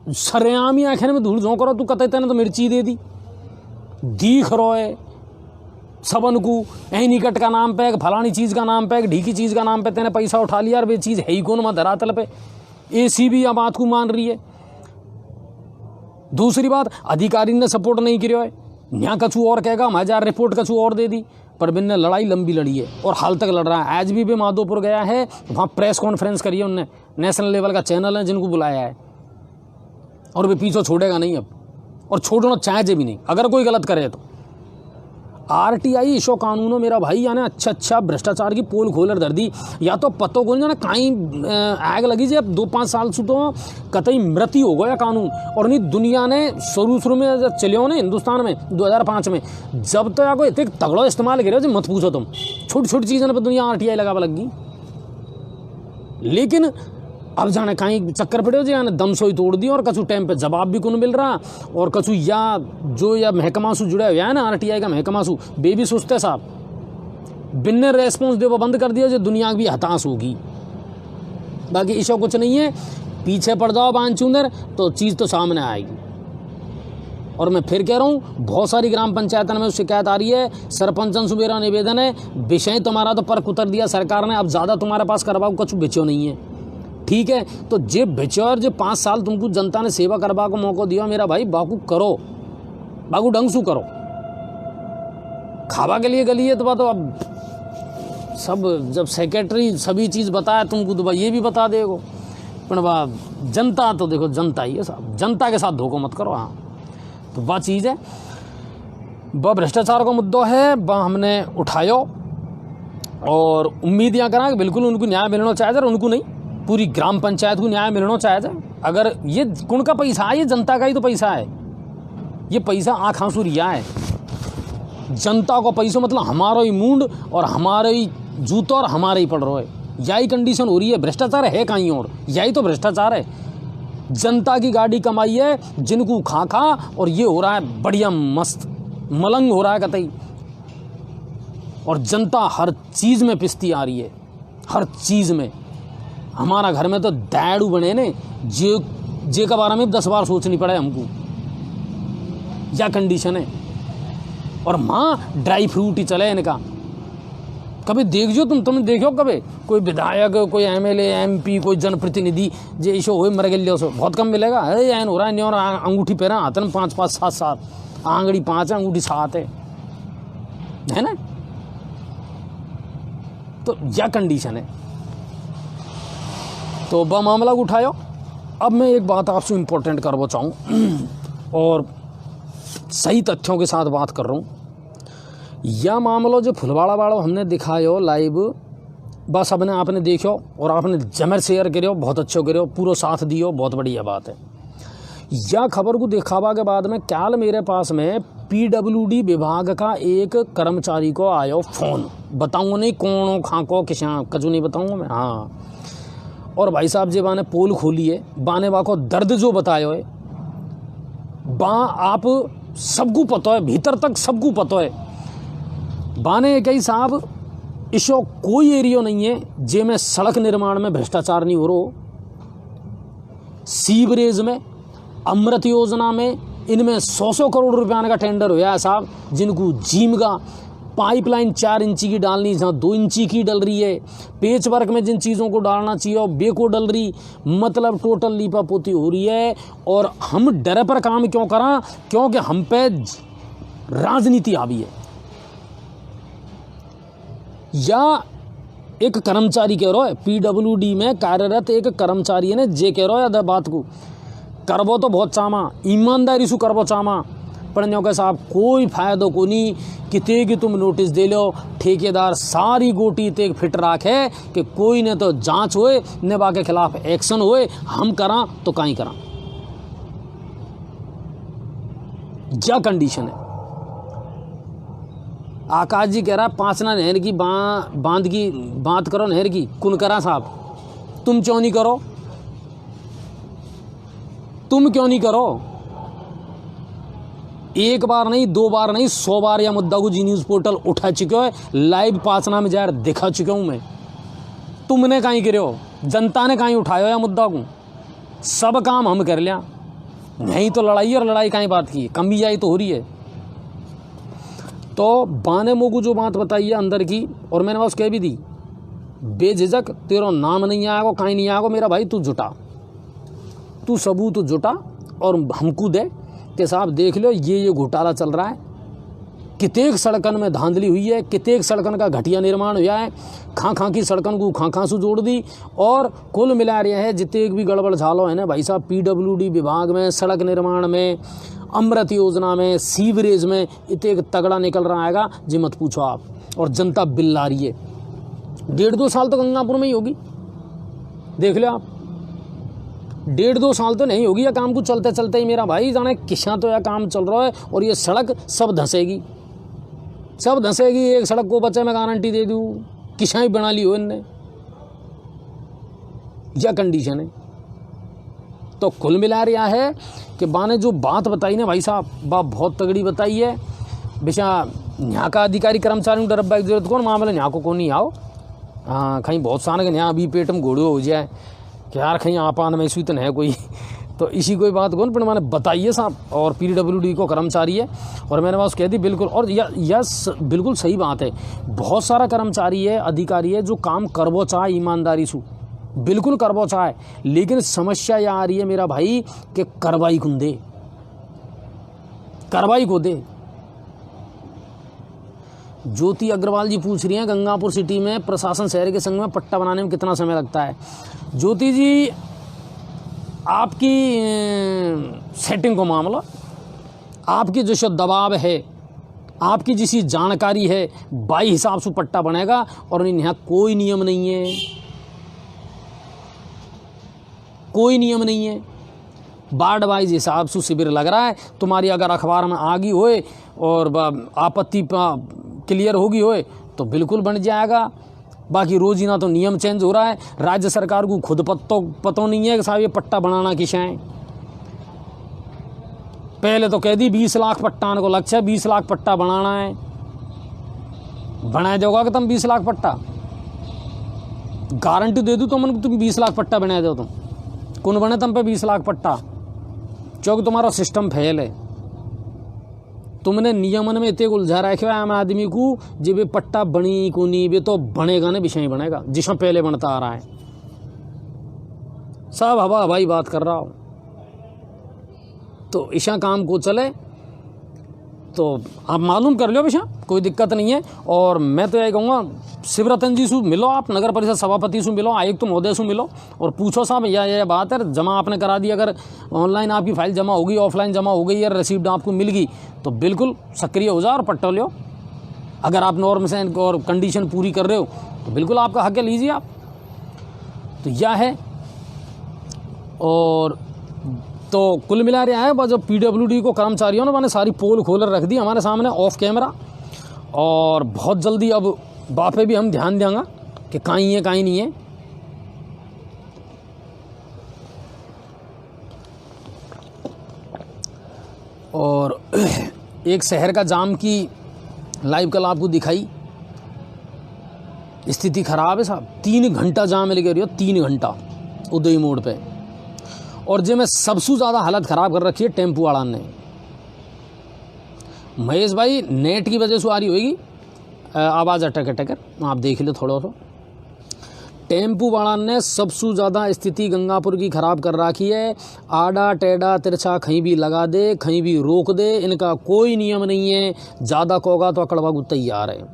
सरेआम ही आखिर में धूल झोंक करो, तू कहते तेने तो मिर्ची दे दी दीख रो है सबन को, यही निकट का नाम पे, फलानी चीज़ का नाम पे, ढीकी चीज़ का नाम पे तेने पैसा उठा लिया, और वे चीज़ है ही कौन वहाँ धरातल पे। AC भी बात को मान रही है। दूसरी बात, अधिकारी ने सपोर्ट नहीं किया है, यहाँ कछू और कहेगा, हमारे रिपोर्ट कछू और दे दी, पर बिन ने लड़ाई लंबी लड़ी है और हाल तक लड़ रहा है। आज भी माधोपुर गया है, वहाँ प्रेस कॉन्फ्रेंस करी है उनने, नेशनल लेवल का चैनल है जिनको बुलाया है, और वे पीछे छोड़ेगा नहीं अब, और छोड़ना चाहे भी नहीं अगर कोई गलत करे तो। RTI इशो कानूनो मेरा भाई यानी अच्छा भ्रष्टाचार की पोल खोलर धर दी, या तो पतो को जाना कहीं आग लगी जे 2-5 साल से तो कतई मृत्यु हो गया कानून। और नहीं दुनिया ने शुरू में जब चले हो ना हिंदुस्तान में 2005 में, जब तो या कोई इतने तगड़ो इस्तेमाल करे जो मत पूछो तुम, छोटी छोटी चीज़ों पर दुनिया RTI लगावा लगी। लेकिन अब जाने कहीं चक्कर पड़े हो जो यानी दम सोई तोड़ दी, और कछु टाइम पे जवाब भी कौन मिल रहा, और कछु या जो या महकमा से जुड़ा हुआ है ना RTI का महकमा से, बेबी सोचते साहब बिन्ने रेस्पॉन्स दे वो बंद कर दिया जो दुनिया की भी हताश होगी। बाकी इशो कुछ नहीं है, पीछे पड़ जाओ बांचूंदर तो चीज़ तो सामने आएगी। और मैं फिर कह रहा हूँ, बहुत सारी ग्राम पंचायतों में शिकायत आ रही है, सरपंचन से मेरा निवेदन है, विषय तुम्हारा तो पर उतर दिया सरकार ने, अब ज़्यादा तुम्हारे पास करवाओ कुछ बिचो नहीं है, ठीक है। तो जे बेचौर जो 5 साल तुमको जनता ने सेवा करवा को मौका दिया मेरा भाई, बाकू करो, बाकू ढंग से करो। खावा के लिए गली है तो बात, तो अब सब जब सेक्रेटरी सभी चीज़ बताया तुमको तो भाई ये भी बता देगो, पर वाह जनता तो देखो जनता ही है साहब, जनता के साथ धोखा मत करो। हाँ, तो वह चीज़ है, वह भ्रष्टाचार का मुद्दा है, वह हमने उठायो और उम्मीद यहाँ करा कि बिल्कुल उनको न्याय मिलना चाहिए, उनको नहीं पूरी ग्राम पंचायत को न्याय मिलना चाहिए। अगर ये कौन का पैसा है, ये जनता का ही तो पैसा है, ये पैसा आँख आंसू रिया है, जनता को पैसा मतलब हमारा ही मूंड और हमारे ही जूता और हमारे ही पड़ रहा है, यही कंडीशन हो रही है। भ्रष्टाचार है कहीं और, यही तो भ्रष्टाचार है। जनता की गाड़ी कमाई है जिनको खा और ये हो रहा है बढ़िया मस्त मलंग हो रहा है कतई, और जनता हर चीज़ में पिसती आ रही है, हर चीज़ में। हमारा घर में तो दाड़ू बने ने जे के बारे में 10 बार सोचनी पड़े हमको, या कंडीशन है। और माँ ड्राई फ्रूट ही चले इनका। कभी देखो तुमने देखो कभी कोई विधायक, कोई एमएलए, एमपी, कोई जनप्रतिनिधि जे इशो हो मर गए सो बहुत कम मिलेगा। अरे एन हो रहा है नहीं हो रहा, अंगूठी पहना हाथ में 5 5 7 7, आंगड़ी 5 है, अंगूठी 7 है ना। तो यह कंडीशन है। तो वह मामला उठायो। अब मैं एक बात आपसे इम्पोर्टेंट करना चाहूँ और सही तथ्यों के साथ बात कर रहा हूँ। यह मामला जो फुलवाड़ा वालों हमने दिखायो लाइव, बस अपने आपने देखो और आपने जमर शेयर करो, बहुत अच्छो करो, पूरा साथ दियो, बहुत बढ़िया बात है। यह खबर को दिखावा के बाद में क्या मेरे पास में पीडब्ल्यूडी विभाग का एक कर्मचारी को आयो फोन, बताऊँगा नहीं कौन खाको किसा कजू नहीं बताऊँगा मैं। हाँ, और भाई साहब जी बाने पोल खोली है, बाने बा को दर्द जो बतायो है बा आप सबको पता है, भीतर तक सबको पता है। बाने कई साहब इसो कोई एरियो नहीं है जे में सड़क निर्माण में भ्रष्टाचार नहीं हो रहा, सीवरेज में, अमृत योजना में, इनमें 100 करोड़ रुपया का टेंडर हुआ है साहब, जिनको जीम का पाइपलाइन 4 इंची की डालनी जहाँ 2 इंची की डल रही है, पेच वर्क में जिन चीज़ों को डालना चाहिए और बेको डल रही, मतलब टोटल लीपा पोती हो रही है। और हम डर पर काम क्यों करा? क्योंकि हम पे राजनीति हावी है। या एक कर्मचारी कह रहा है पीडब्ल्यूडी में कार्यरत एक कर्मचारी है ने जे कह रहा है बात को करबो तो बहुत चामा, ईमानदारी से करबो चामा, पढ़ने के साहब कोई फायदो को नहीं, किते कि तुम नोटिस दे लो, ठेकेदार सारी गोटी ते फिट राखे कि कोई ने तो जांच होए ने बा के खिलाफ एक्शन होए, हम करा तो कहीं करा। क्या कंडीशन है? आकाश जी कह रहा 5 ना नहर की बांध की बात करो, नहर की कुन करा साहब, तुम क्यों नहीं करो? तुम क्यों नहीं करो? एक बार नहीं, 2 बार नहीं, 100 बार यह मुद्दा को जी न्यूज़ पोर्टल उठा चुके हो, लाइव 5 नाम जार दिखा चुका हूं मैं। तुमने कहीं करे हो, जनता ने कहीं उठाया या मुद्दा को, सब काम हम कर लिया, नहीं तो लड़ाई और लड़ाई कहीं बात की, कम भी जाई तो हो रही है। तो बाने मोगू जो बात बताई है अंदर की, और मैंने बस कह भी दी, बेझिझक तेरा नाम नहीं आएगा, कहीं नहीं आएगा मेरा भाई, तू जुटा, तू सबूत जुटा और हमको दे कि साहब देख लो ये घोटाला चल रहा है, कितेक सड़कन में धांधली हुई है, कितेक सड़कन का घटिया निर्माण हुआ है, खां की सड़कन को खां से जोड़ दी। और कुल मिला रहा है जितने भी गड़बड़ झालो है ना भाई साहब, पीडब्ल्यूडी विभाग में, सड़क निर्माण में, अमृत योजना में, सीवरेज में इतने तगड़ा निकल रहा आएगा जी मत पूछो आप। और जनता बिल्ला रही है, 1.5-2 साल तो गंगापुर में ही होगी, देख लो आप, 1.5-2 साल तो नहीं होगी। या काम को चलते चलते ही मेरा भाई जाने किसा तो यह काम चल रहा है और ये सड़क सब धंसेगी, सब धंसेगी। एक सड़क को बच्चे मैं गारंटी दे दूँ, किसा ही बना ली हो इनने, यह कंडीशन है। तो कुल मिला रहा है कि बाने जो बात बताई ना भाई साहब, बात बहुत तगड़ी बताई है। बेशा यहाँ का अधिकारी कर्मचारी डरब्बा की जरूरत कौन, मामला यहाँ को कौन नहीं आओ। हाँ, कहीं बहुत सारे के यहाँ अभी पेट में घोड़ो हो जाए कि यार कहीं आपान में इसी तो है कोई तो इसी कोई बात कौन, पर मैंने बताइए साहब। और पीडब्ल्यूडी को कर्मचारी है और मैंने बस कह दी बिल्कुल। और यह बिल्कुल सही बात है, बहुत सारा कर्मचारी है, अधिकारी है जो काम करबो चाहे ईमानदारी से, बिल्कुल करबो चाहे, लेकिन समस्या यह आ रही है मेरा भाई कि कार्रवाई को दे, कार्रवाई को दे। ज्योति अग्रवाल जी पूछ रही हैं गंगापुर सिटी में प्रशासन शहर के संग में पट्टा बनाने में कितना समय लगता है। ज्योति जी, आपकी सेटिंग को मामला, आपकी जो दबाव है, आपकी जिसी जानकारी है, बाई हिसाब से पट्टा बनेगा। और यहाँ कोई नियम नहीं है, कोई नियम नहीं है, वार्ड वाइज हिसाब से शिविर लग रहा है। तुम्हारी अगर अखबार में आगी होए और आपत्ति क्लियर होगी होए तो बिल्कुल बन जाएगा। बाकी रोजीना तो नियम चेंज हो रहा है, राज्य सरकार को खुद पतो नहीं है कि साहब ये पट्टा बनाना किसा है। पहले तो कह दी 20 लाख पट्टान को लक्ष्य है, 20 लाख पट्टा बनाना है, बनाया जाओगा कि तुम 20 लाख पट्टा। गारंटी दे दूँ तो मन तुम 20 लाख पट्टा बना दो, तुम कौन बने तुम पे 20 लाख पट्टा, क्योंकि तुम्हारा सिस्टम फेल है। तुमने नियमन में इतने उलझा रखे आम आदमी को, जब पट्टा बनी को नहीं भी तो बनेगा ना, विषय बनेगा जिसमें पहले बनता आ रहा है। सब हवा हवाई बात कर रहा हो, तो ईशा काम को चले तो आप मालूम कर लो विषय, कोई दिक्कत नहीं है। और मैं तो यही कहूँगा शिवरतन जी से मिलो, आप नगर परिषद सभापति से मिलो, आयुक्त महोदय से मिलो और पूछो साहब यह बात है, जमा आपने करा दी, अगर ऑनलाइन आपकी फाइल जमा होगी, ऑफलाइन जमा हो गई या रसीद आपको मिल गई तो बिल्कुल सक्रिय हो जाओ और पट्टा लो। अगर आप नॉर्म्स और कंडीशन पूरी कर रहे हो तो बिल्कुल आपका हक है, लीजिए आप। तो यह है। और तो कुल मिला रहा है जब PWD को कर्मचारियों ने मैंने सारी पोल खोल रख दी हमारे सामने ऑफ कैमरा, और बहुत जल्दी अब बापे भी हम ध्यान देंगे कि कहीं है कहीं नहीं है। और एक शहर का जाम की लाइव कल आपको दिखाई, स्थिति खराब है साहब। 3 घंटा जाम लगे रही हो, 3 घंटा उदय मोड़ पे। और जे में सबसे ज़्यादा हालत ख़राब कर रखी है टेम्पू वाला ने। महेश भाई नेट की वजह से आ रही होगी आवाज़ अटक अटकर, आप देख लो थोड़ा सा। टेम्पू वाला ने सबसे ज़्यादा स्थिति गंगापुर की ख़राब कर रखी है। आड़ा टेढ़ा तिरछा कहीं भी लगा दे, कहीं भी रोक दे, इनका कोई नियम नहीं है। ज़्यादा कोगा तो अकड़वा को तैयार है,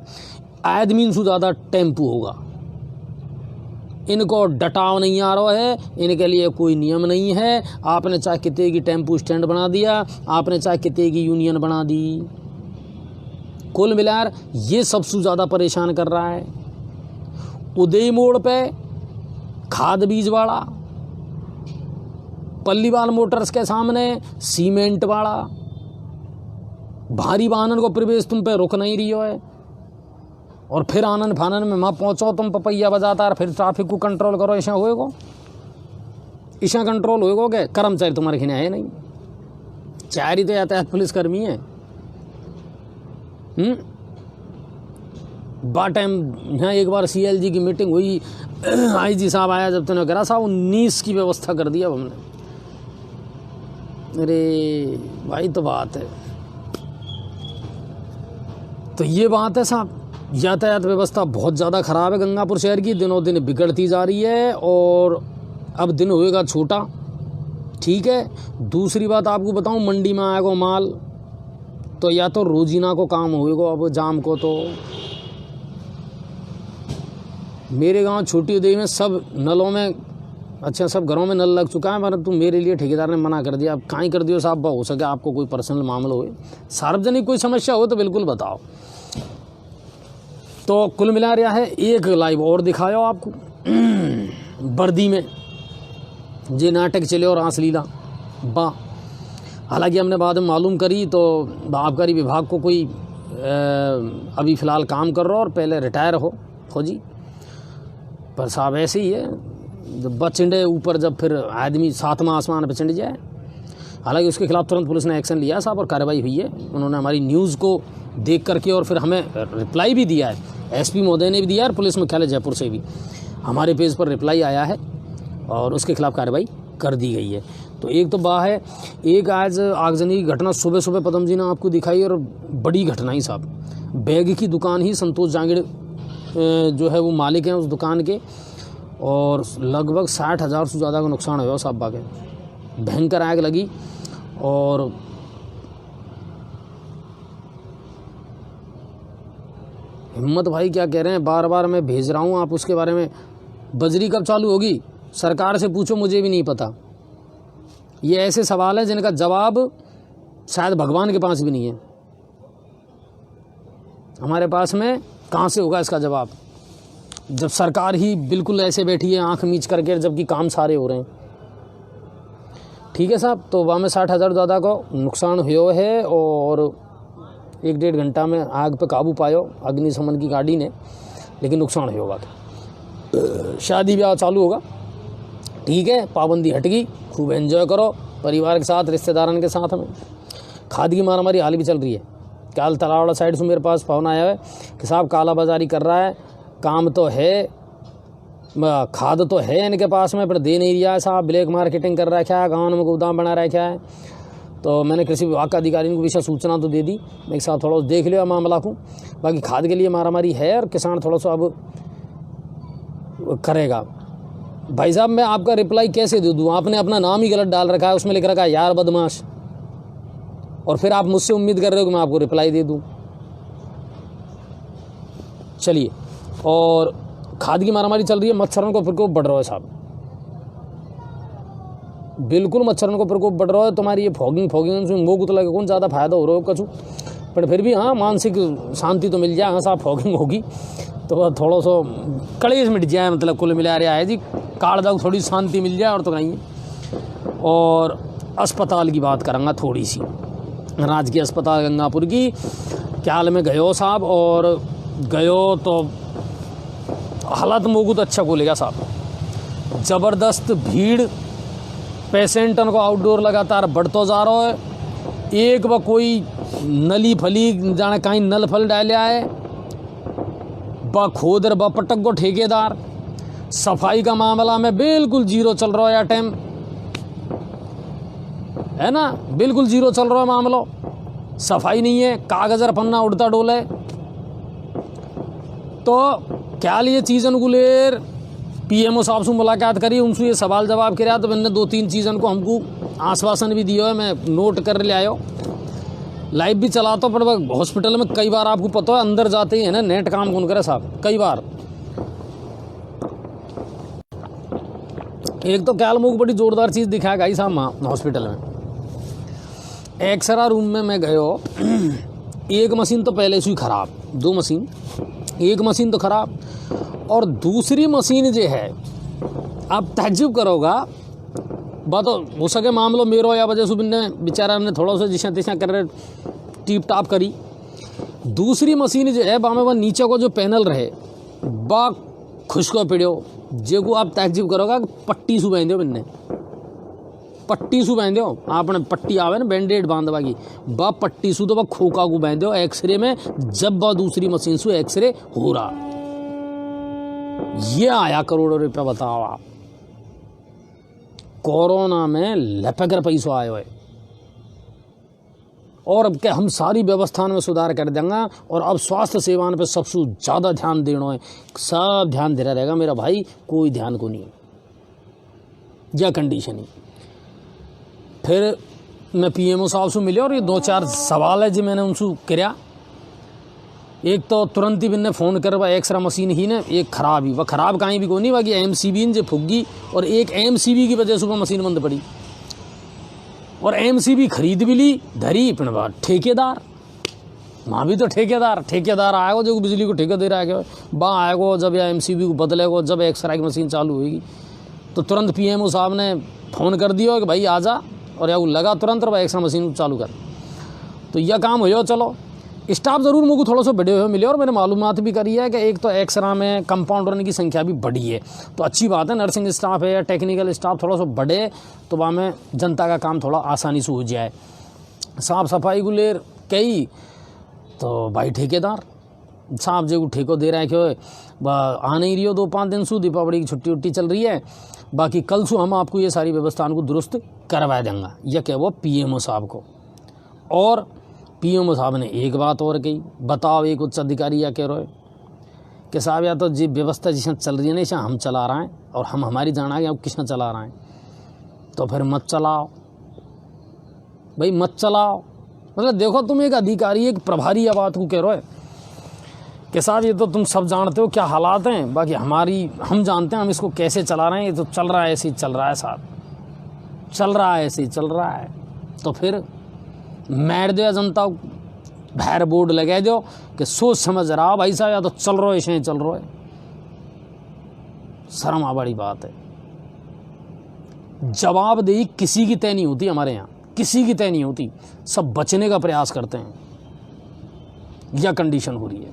आदमी से ज़्यादा टेम्पू होगा। इनको डटाव नहीं आ रहा है, इनके लिए कोई नियम नहीं है। आपने चाहे कितने की टेम्पू स्टैंड बना दिया, आपने चाहे कितने की यूनियन बना दी, कुल मिलाकर ये सबसे ज़्यादा परेशान कर रहा है। उदय मोड़ पे खाद बीज वाला, पल्लीवाल मोटर्स के सामने सीमेंट वाला, भारी वाहन को प्रवेश तुम पे रुक नहीं रही है। और फिर आनंद फानन में वहाँ पहुँचो तुम पपैया बजाता और फिर ट्रैफिक को कंट्रोल करो, ऐसा होएगा? ऐसा कंट्रोल होएगा क्या? कर्मचारी तुम्हारे खिने है नहीं, चार ही तो यातायात पुलिसकर्मी है। बा टाइम यहाँ एक बार CLG की मीटिंग हुई, IG साहब आया, जब तुमने करा साहब 19 की व्यवस्था कर दिया अब हमने। अरे भाई तो बात है, तो ये बात है साहब। यातायात व्यवस्था बहुत ज़्यादा ख़राब है गंगापुर शहर की, दिनों दिन बिगड़ती जा रही है और अब दिन होएगा छोटा, ठीक है। दूसरी बात आपको बताऊं, मंडी में आएगा माल तो या तो रोजीना को काम होएगा अब जाम को। तो मेरे गांव छोटी उदय में सब नलों में, अच्छा सब घरों में नल लग चुका है, परंतु मेरे लिए ठेकेदार ने मना कर दिया। अब कहीं कर दियो साहब, हो सके आपको कोई पर्सनल मामला हो, सार्वजनिक कोई समस्या हो तो बिल्कुल बताओ। तो कुल मिला रहा है। एक लाइव और दिखायो आपको बर्दी में जे नाटक चले और रासलीला बा। हालांकि हमने बाद में मालूम करी तो आबकारी विभाग को कोई अभी फ़िलहाल काम कर रहा और पहले रिटायर हो फौजी, पर साहब ऐसे ही है, जब बच चिंडे ऊपर, जब फिर आदमी 7वां आसमान पर चिंड जाए। हालांकि उसके खिलाफ तुरंत पुलिस ने एक्शन लिया साहब और कार्रवाई हुई है। उन्होंने हमारी न्यूज़ को देख करके और फिर हमें रिप्लाई भी दिया है, SP महोदय ने भी दिया और पुलिस मुख्यालय जयपुर से भी हमारे पेज पर रिप्लाई आया है और उसके खिलाफ कार्रवाई कर दी गई है। तो एक तो बात है, एक आज आगजनी की घटना सुबह सुबह पदम जी ने आपको दिखाई, और बड़ी घटना ही साहब। बैग की दुकान ही संतोष जांगिड़ जो है वो मालिक हैं उस दुकान के, और लगभग 60,000 से ज़्यादा का नुकसान हुआ साहब। बागे भयंकर आग लगी। और हिम्मत भाई क्या कह रहे हैं, बार बार मैं भेज रहा हूँ, आप उसके बारे में। बजरी कब चालू होगी सरकार से पूछो, मुझे भी नहीं पता। ये ऐसे सवाल हैं जिनका जवाब शायद भगवान के पास भी नहीं है, हमारे पास में कहाँ से होगा इसका जवाब, जब सरकार ही बिल्कुल ऐसे बैठी है आंख मीच करके, जबकि काम सारे हो रहे हैं। ठीक है साहब। तो वहाँ में 60,000 ज़्यादा का नुकसान हुआ है और 1-1.5 घंटा में आग पे काबू पायो अग्निशमन की गाड़ी ने, लेकिन नुकसान होगा। शादी ब्याह चालू होगा, ठीक है, पाबंदी हट गई, खूब एंजॉय करो परिवार के साथ, रिश्तेदारों के साथ में। खाद की मारामारी हाल भी चल रही है। कल तलावड़ा साइड से मेरे पास फोन आया है कि साहब काला बाजारी कर रहा है, काम तो है खाद तो है इनके पास में, पर दे नहीं दिया है साहब। ब्लैक मार्केटिंग कर रखा है, गाँव में गोदाम बना रखा है। तो मैंने कृषि विभाग का अधिकारी को विषय सूचना तो दे दी, एक साहब थोड़ा सा देख लिया मामला को। बाकी खाद के लिए मारामारी है और किसान थोड़ा सा अब करेगा। भाई साहब मैं आपका रिप्लाई कैसे दे दूँ? आपने अपना नाम ही गलत डाल रखा है, उसमें लिख रखा है यार बदमाश, और फिर आप मुझसे उम्मीद कर रहे हो कि मैं आपको रिप्लाई दे दूँ। चलिए, और खाद की मारामारी चल रही है, मच्छरों का प्रकोप बढ़ रहा है साहब, बिल्कुल मच्छरों का प्रकोप बढ़ रहा है। तुम्हारी ये फॉगिंग से मोह लगे कौन ज़्यादा फायदा हो रहा है कछु, पर फिर भी हाँ मानसिक शांति तो मिल जाए। हाँ साहब फॉगिंग होगी तो थोड़ा सा कलेश मिट जाए, मतलब कुल मिला रहा है जी, काल दाग थोड़ी शांति मिल जाए और तो नहीं। और अस्पताल की बात करूँगा थोड़ी सी, राजकीय अस्पताल गंगापुर की क्या हाल में गयो साहब, और गयो तो हालात मोगुत अच्छा खोलेगा साहब। ज़बरदस्त भीड़, पेशेंटन को आउटडोर लगातार बढ़तो जा रहा है। एक व कोई नली फली जाने कहीं नल फल डालिया है, ब खोदर ब पटक को ठेकेदार। सफाई का मामला में बिल्कुल जीरो चल रहा है टाइम, है ना, बिल्कुल जीरो चल रहा है मामला। सफाई नहीं है, कागज़र पन्ना उड़ता डोले। तो क्या लिए चीज़न को लेर पीएमओ साहब से मुलाकात करी, उनसे ये सवाल जवाब कराया, तो मैंने 2-3 चीज़न को हमको आश्वासन भी दिया है, मैं नोट कर ले आयो, लाइव भी चलाता हूँ। पर हॉस्पिटल में कई बार आपको पता है अंदर जाते ही है ना नेट काम कौन करे साहब, कई बार। एक तो क्या मुझको बड़ी जोरदार चीज़ दिखाया गई साहब वहाँ हॉस्पिटल में। एक्सरा रूम में मैं गयो, एक मशीन तो पहले से ही खराब, 2 मशीन, एक मशीन तो खराब, और दूसरी मशीन जो है आप तहज्जुब करोगा, बात हो सके मामलो मेरो या वजह से बिन्ने बेचारा ने थोड़ा सा जिसे तिशा कर रहे टीप टाप करी। दूसरी मशीन जो है बामे वह नीचे को जो पैनल रहे बा खुशको पिड़ो, जे को आप तहज्जुब करोगा पट्टी सु बांध दो, बिन्ने पट्टी सु बांध दो, आपने पट्टी आवे ना बैंडेड बांधवा की, बा पट्टी सु तो वह खोका को बांध दो एक्सरे में, जब वह दूसरी मशीन से एक्सरे हो रहा। ये आया करोड़ों रुपया, बताओ आप। कोरोना में लपकर पैसा आयो है, और अब क्या हम सारी व्यवस्था में सुधार कर देंगे, और अब स्वास्थ्य सेवाओं पे सबसे ज़्यादा ध्यान देना है, सब ध्यान दे रहा रहेगा मेरा भाई, कोई ध्यान को नहीं या कंडीशन ही। फिर मैं पीएमओ साहब से मिले, और ये 2-4 सवाल है जो मैंने उनसे कराया। एक तो तुरंत ही मैंने फ़ोन कर, वह एक्सरा मशीन ही ने एक खराब ही, वह खराब कहीं भी को नहीं, बाकी एमसीबी जो फुग्गी, और एक एमसीबी की वजह से वह मशीन बंद पड़ी, और एमसीबी खरीद भी ली धरी पिणवा ठेकेदार, वहाँ भी तो ठेकेदार आएगा जो बिजली को ठेका दे रहा है, वहाँ आएगा जब या एमसीबी को बदलेगा, जब एक्सरा की मशीन चालू होगी। तो तुरंत पीएमओ साहब ने फ़ोन कर दिया कि भाई आजा, और या वो लगा तुरंत, और एक्सरा मशीन चालू कर। तो यह काम हो, चलो स्टाफ ज़रूर मुझको थोड़ा सा बढ़े हुए मिले, और मैंने मालूमात भी करी है कि एक तो एक्सरा में कंपाउंडर की संख्या भी बढ़ी है, तो अच्छी बात है। नर्सिंग स्टाफ है या टेक्निकल स्टाफ थोड़ा सा बढ़े तो वहाँ में जनता का काम थोड़ा आसानी से हो जाए। साफ सफाई को ले कई तो भाई ठेकेदार साहब जो ठेको दे रहे हैं, क्यों आ नहीं रही हो 2-5 दिन से, दीपावली की छुट्टी उट्टी चल रही है, बाकी कल से हम आपको ये सारी व्यवस्था को दुरुस्त करवा देंगे, यह क्या वो पीएमओ साहब को। और पीएमओ साहब ने एक बात और कही, बताओ एक उच्च अधिकारी या कह रहे कि साहब या तो जी व्यवस्था जिसमें चल रही है ना हम चला रहे हैं, और हम हमारी जाना है कि किसने चला रहे हैं, तो फिर मत चलाओ भाई, मत चलाओ। मतलब देखो तुम एक अधिकारी एक प्रभारी या बात को कह रहे हो कि साहब ये तो तुम सब जानते हो क्या हालात हैं, बाकी हम जानते हैं हम इसको कैसे चला रहे हैं, ये तो चल रहा है ऐसे ही चल रहा है साहब, चल रहा है ऐसे ही चल रहा है। तो फिर मैर दो जनता को, बाहर बोर्ड लगा दो कि सोच समझ रहा भाई साहब, या तो चल रहा है ऐसे ही चल रहा है। शर्म आ बड़ी बात है। जवाबदेही किसी की तय नहीं होती हमारे यहाँ, किसी की तय नहीं होती, सब बचने का प्रयास करते हैं, यह कंडीशन हो रही है।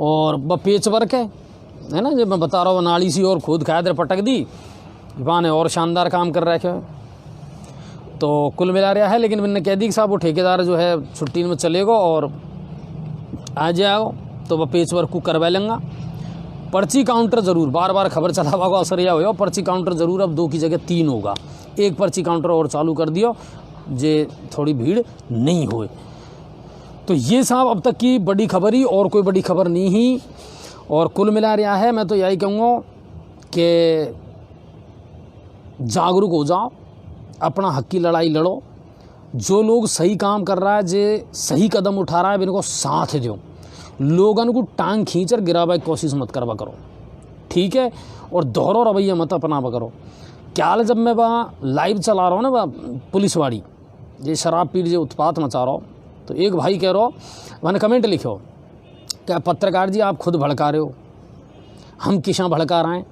और वह पेच वर्क है ना, जब मैं बता रहा हूँ नाली सी और खुद खाया पटक दी, वहाँ ने और शानदार काम कर रखे हैं। तो कुल मिला रहा है, लेकिन मैंने कह दी कि साहब वो ठेकेदार जो है छुट्टी में चलेगा और आ जाओ, तो वह पेच वर्क को करवा लेंगा। पर्ची काउंटर ज़रूर, बार बार खबर चलावा का असर यह हो, पर्ची काउंटर ज़रूर अब 2 की जगह 3 होगा। एक पर्ची काउंटर और चालू कर दियो जे थोड़ी भीड़ नहीं होए। तो ये साहब अब तक की बड़ी खबर ही, और कोई बड़ी खबर नहीं ही। और कुल मिला रहा है, मैं तो यही कहूँगा कि जागरूक हो जाओ, अपना हक की लड़ाई लड़ो। जो लोग सही काम कर रहा है, जो सही कदम उठा रहा है, इनको साथ दो। लोगों को टांग खींचकर गिरावा की कोशिश मत करवा करो, ठीक है। और दोहरो रवैया मत अपनावा करो। क्या जब मैं वहाँ लाइव चला रहा हूँ ना, वह पुलिस वाड़ी ये शराब पी जो उत्पात मचा रहा हो, तो एक भाई कह रहा हो, मैंने कमेंट लिखो, क्या पत्रकार जी आप खुद भड़का रहे हो, हम किसा भड़का रहे हैं?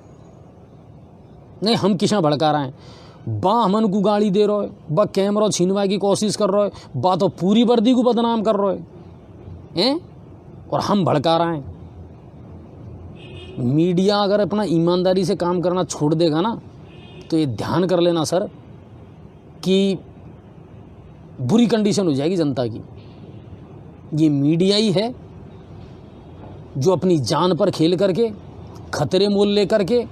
नहीं, हम किसा भड़का रहे हैं? बा हमन को गाड़ी दे रहे हो, बा कैमरा छीनवा की कोशिश कर रहे हो, बा तो पूरी वर्दी को बदनाम कर रहे हैं, और हम भड़का रहे हैं। मीडिया अगर अपना ईमानदारी से काम करना छोड़ देगा ना, तो ये ध्यान कर लेना सर कि बुरी कंडीशन हो जाएगी जनता की। ये मीडिया ही है जो अपनी जान पर खेल करके, खतरे मोल ले करके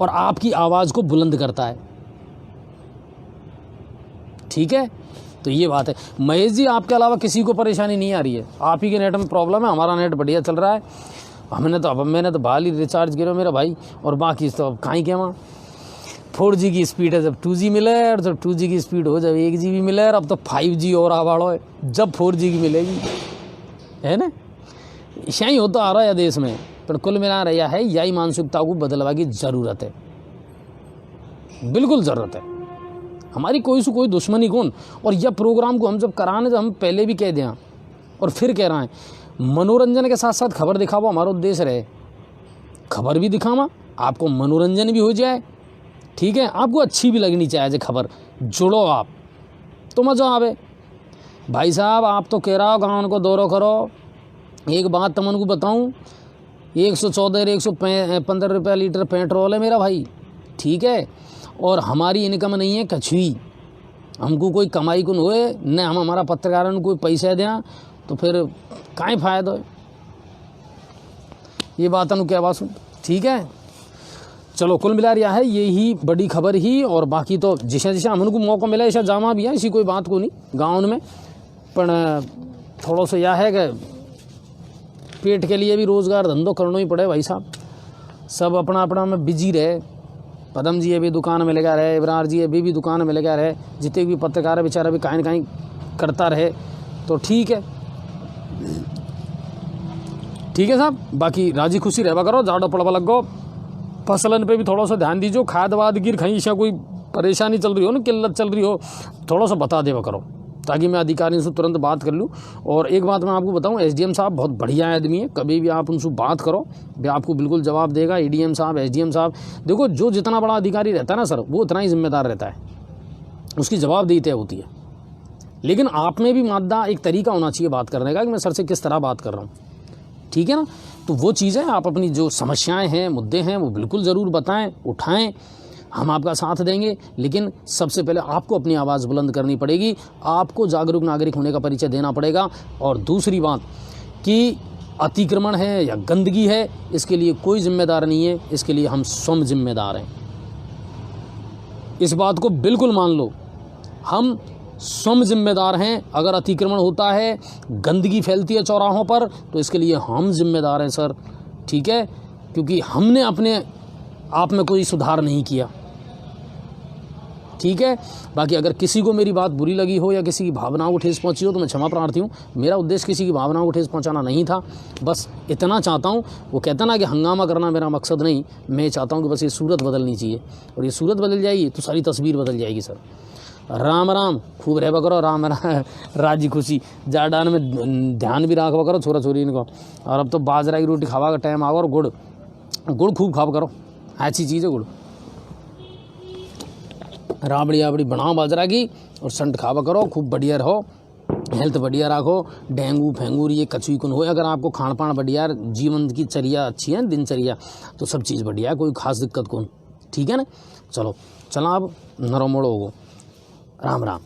और आपकी आवाज़ को बुलंद करता है, ठीक है। तो ये बात है। महेश जी, आपके अलावा किसी को परेशानी नहीं आ रही है? आप ही के नेट में प्रॉब्लम है, हमारा नेट बढ़िया चल रहा है। मैंने तो बाल ही रिचार्ज किया मेरा भाई, और बाकी तो अब कहीं क्या वहाँ 4G की स्पीड है, जब 2G मिले, और जब 2G की स्पीड हो, जब 1GB मिले, और अब तो 5G और आवाड़ो है, जब 4G की मिलेगी, है ना। यही होता आ रहा है देश में। पर कुल मिला रहा है, यही मानसिकता को बदलवा की ज़रूरत है, बिल्कुल ज़रूरत है। हमारी कोई से कोई दुश्मनी कौन। और यह प्रोग्राम को हम जब कराने, जब हम पहले भी कह दें और फिर कह रहे हैं, मनोरंजन के साथ साथ खबर दिखावा हमारा उद्देश्य रहे। खबर भी दिखावा, आपको मनोरंजन भी हो जाए, ठीक है, आपको अच्छी भी लगनी चाहिए खबर, जुड़ो आप तो मज़ा आवे। भाई साहब, आप तो कह रहा हो गाँव को दौरो करो। एक बात तुमन को बताऊँ, 114 115 रुपये लीटर पेट्रोल है मेरा भाई, ठीक है। और हमारी इनकम नहीं है कछुई, हमको कोई कमाई को होए न, हम हमारा पत्रकारों को कोई पैसा दें, तो फिर काहे फायदा है। ये बात अनु क्या बात, ठीक है। चलो, कुल मिला रहा है यही बड़ी खबर ही। और बाकी तो जिसे जिसे हमको मौका मिला ऐसा जामा भी है, इसी कोई बात को नहीं गाँव में। पर थोड़ा सा यह है कि पेट के लिए भी रोज़गार धंधो करना ही पड़े भाई साहब। सब अपना अपना में बिजी रहे। पदम जी अभी दुकान में लगा रहे, इब्रार जी अभी भी दुकान में लगा रहे, जितने भी पत्रकार है बेचारा भी कहीं न कहीं करता रहे, तो ठीक है, ठीक है साहब। बाकी राजी खुशी रहवा करो, ज़्यादा पड़वा लगो, फसलन पे भी थोड़ा सा ध्यान दीजिए। खाद वाद गिर कहीं ऐसा कोई परेशानी चल रही हो ना, किल्लत चल रही हो, थोड़ा सा बता देवा करो, ताकि मैं अधिकारियों से तुरंत बात कर लूँ। और एक बात मैं आपको बताऊं, एसडीएम साहब बहुत बढ़िया आदमी है, कभी भी आप उनसे बात करो, वे आपको बिल्कुल जवाब देगा। एडीएम साहब, एसडीएम साहब, देखो जो जितना बड़ा अधिकारी रहता है ना सर, वो उतना ही जिम्मेदार रहता है, उसकी जवाबदेही तय होती है। लेकिन आप में भी मादा एक तरीका होना चाहिए बात करने का, कि मैं सर से किस तरह बात कर रहा हूँ, ठीक है ना। तो वो चीज़ें आप अपनी जो समस्याएँ हैं, मुद्दे हैं, वो बिल्कुल ज़रूर बताएँ, उठाएँ, हम आपका साथ देंगे। लेकिन सबसे पहले आपको अपनी आवाज़ बुलंद करनी पड़ेगी, आपको जागरूक नागरिक होने का परिचय देना पड़ेगा। और दूसरी बात कि अतिक्रमण है या गंदगी है, इसके लिए कोई जिम्मेदार नहीं है, इसके लिए हम स्वयं जिम्मेदार हैं। इस बात को बिल्कुल मान लो, हम स्वयं जिम्मेदार हैं। अगर अतिक्रमण होता है, गंदगी फैलती है चौराहों पर, तो इसके लिए हम जिम्मेदार हैं सर, ठीक है, क्योंकि हमने अपने आप में कोई सुधार नहीं किया, ठीक है। बाकी अगर किसी को मेरी बात बुरी लगी हो या किसी की भावनाओं को ठेस पहुंची हो, तो मैं क्षमा प्रार्थी हूँ। मेरा उद्देश्य किसी की भावनाओं को ठेस पहुंचाना नहीं था, बस इतना चाहता हूँ। वो कहता ना कि हंगामा करना मेरा मकसद नहीं, मैं चाहता हूँ कि बस ये सूरत बदलनी चाहिए, और ये सूरत बदल जाएगी तो सारी तस्वीर बदल जाएगी सर। राम राम, खूब रहबा करो, राम राम, राजी खुशी, जाडान में ध्यान भी रखा करो छोरा छोरी इनको। और अब तो बाजरा की रोटी खावा का टाइम आवा, और गुड़ खूब खावा करो, अच्छी चीज़ है गुड़। राबड़ी आबड़ी बनाओ बाजरा की, और संट खावा करो, खूब बढ़िया रहो, हेल्थ बढ़िया रखो। डेंगू फेंगूर ये कछुई कुन हो, अगर आपको खान पान बढ़िया, जीवन की चर्या अच्छी है, दिनचर्या, तो सब चीज़ बढ़िया है, कोई खास दिक्कत कौन, ठीक है ना। चलो चला, अब नरो मोड़ो होगो। राम राम।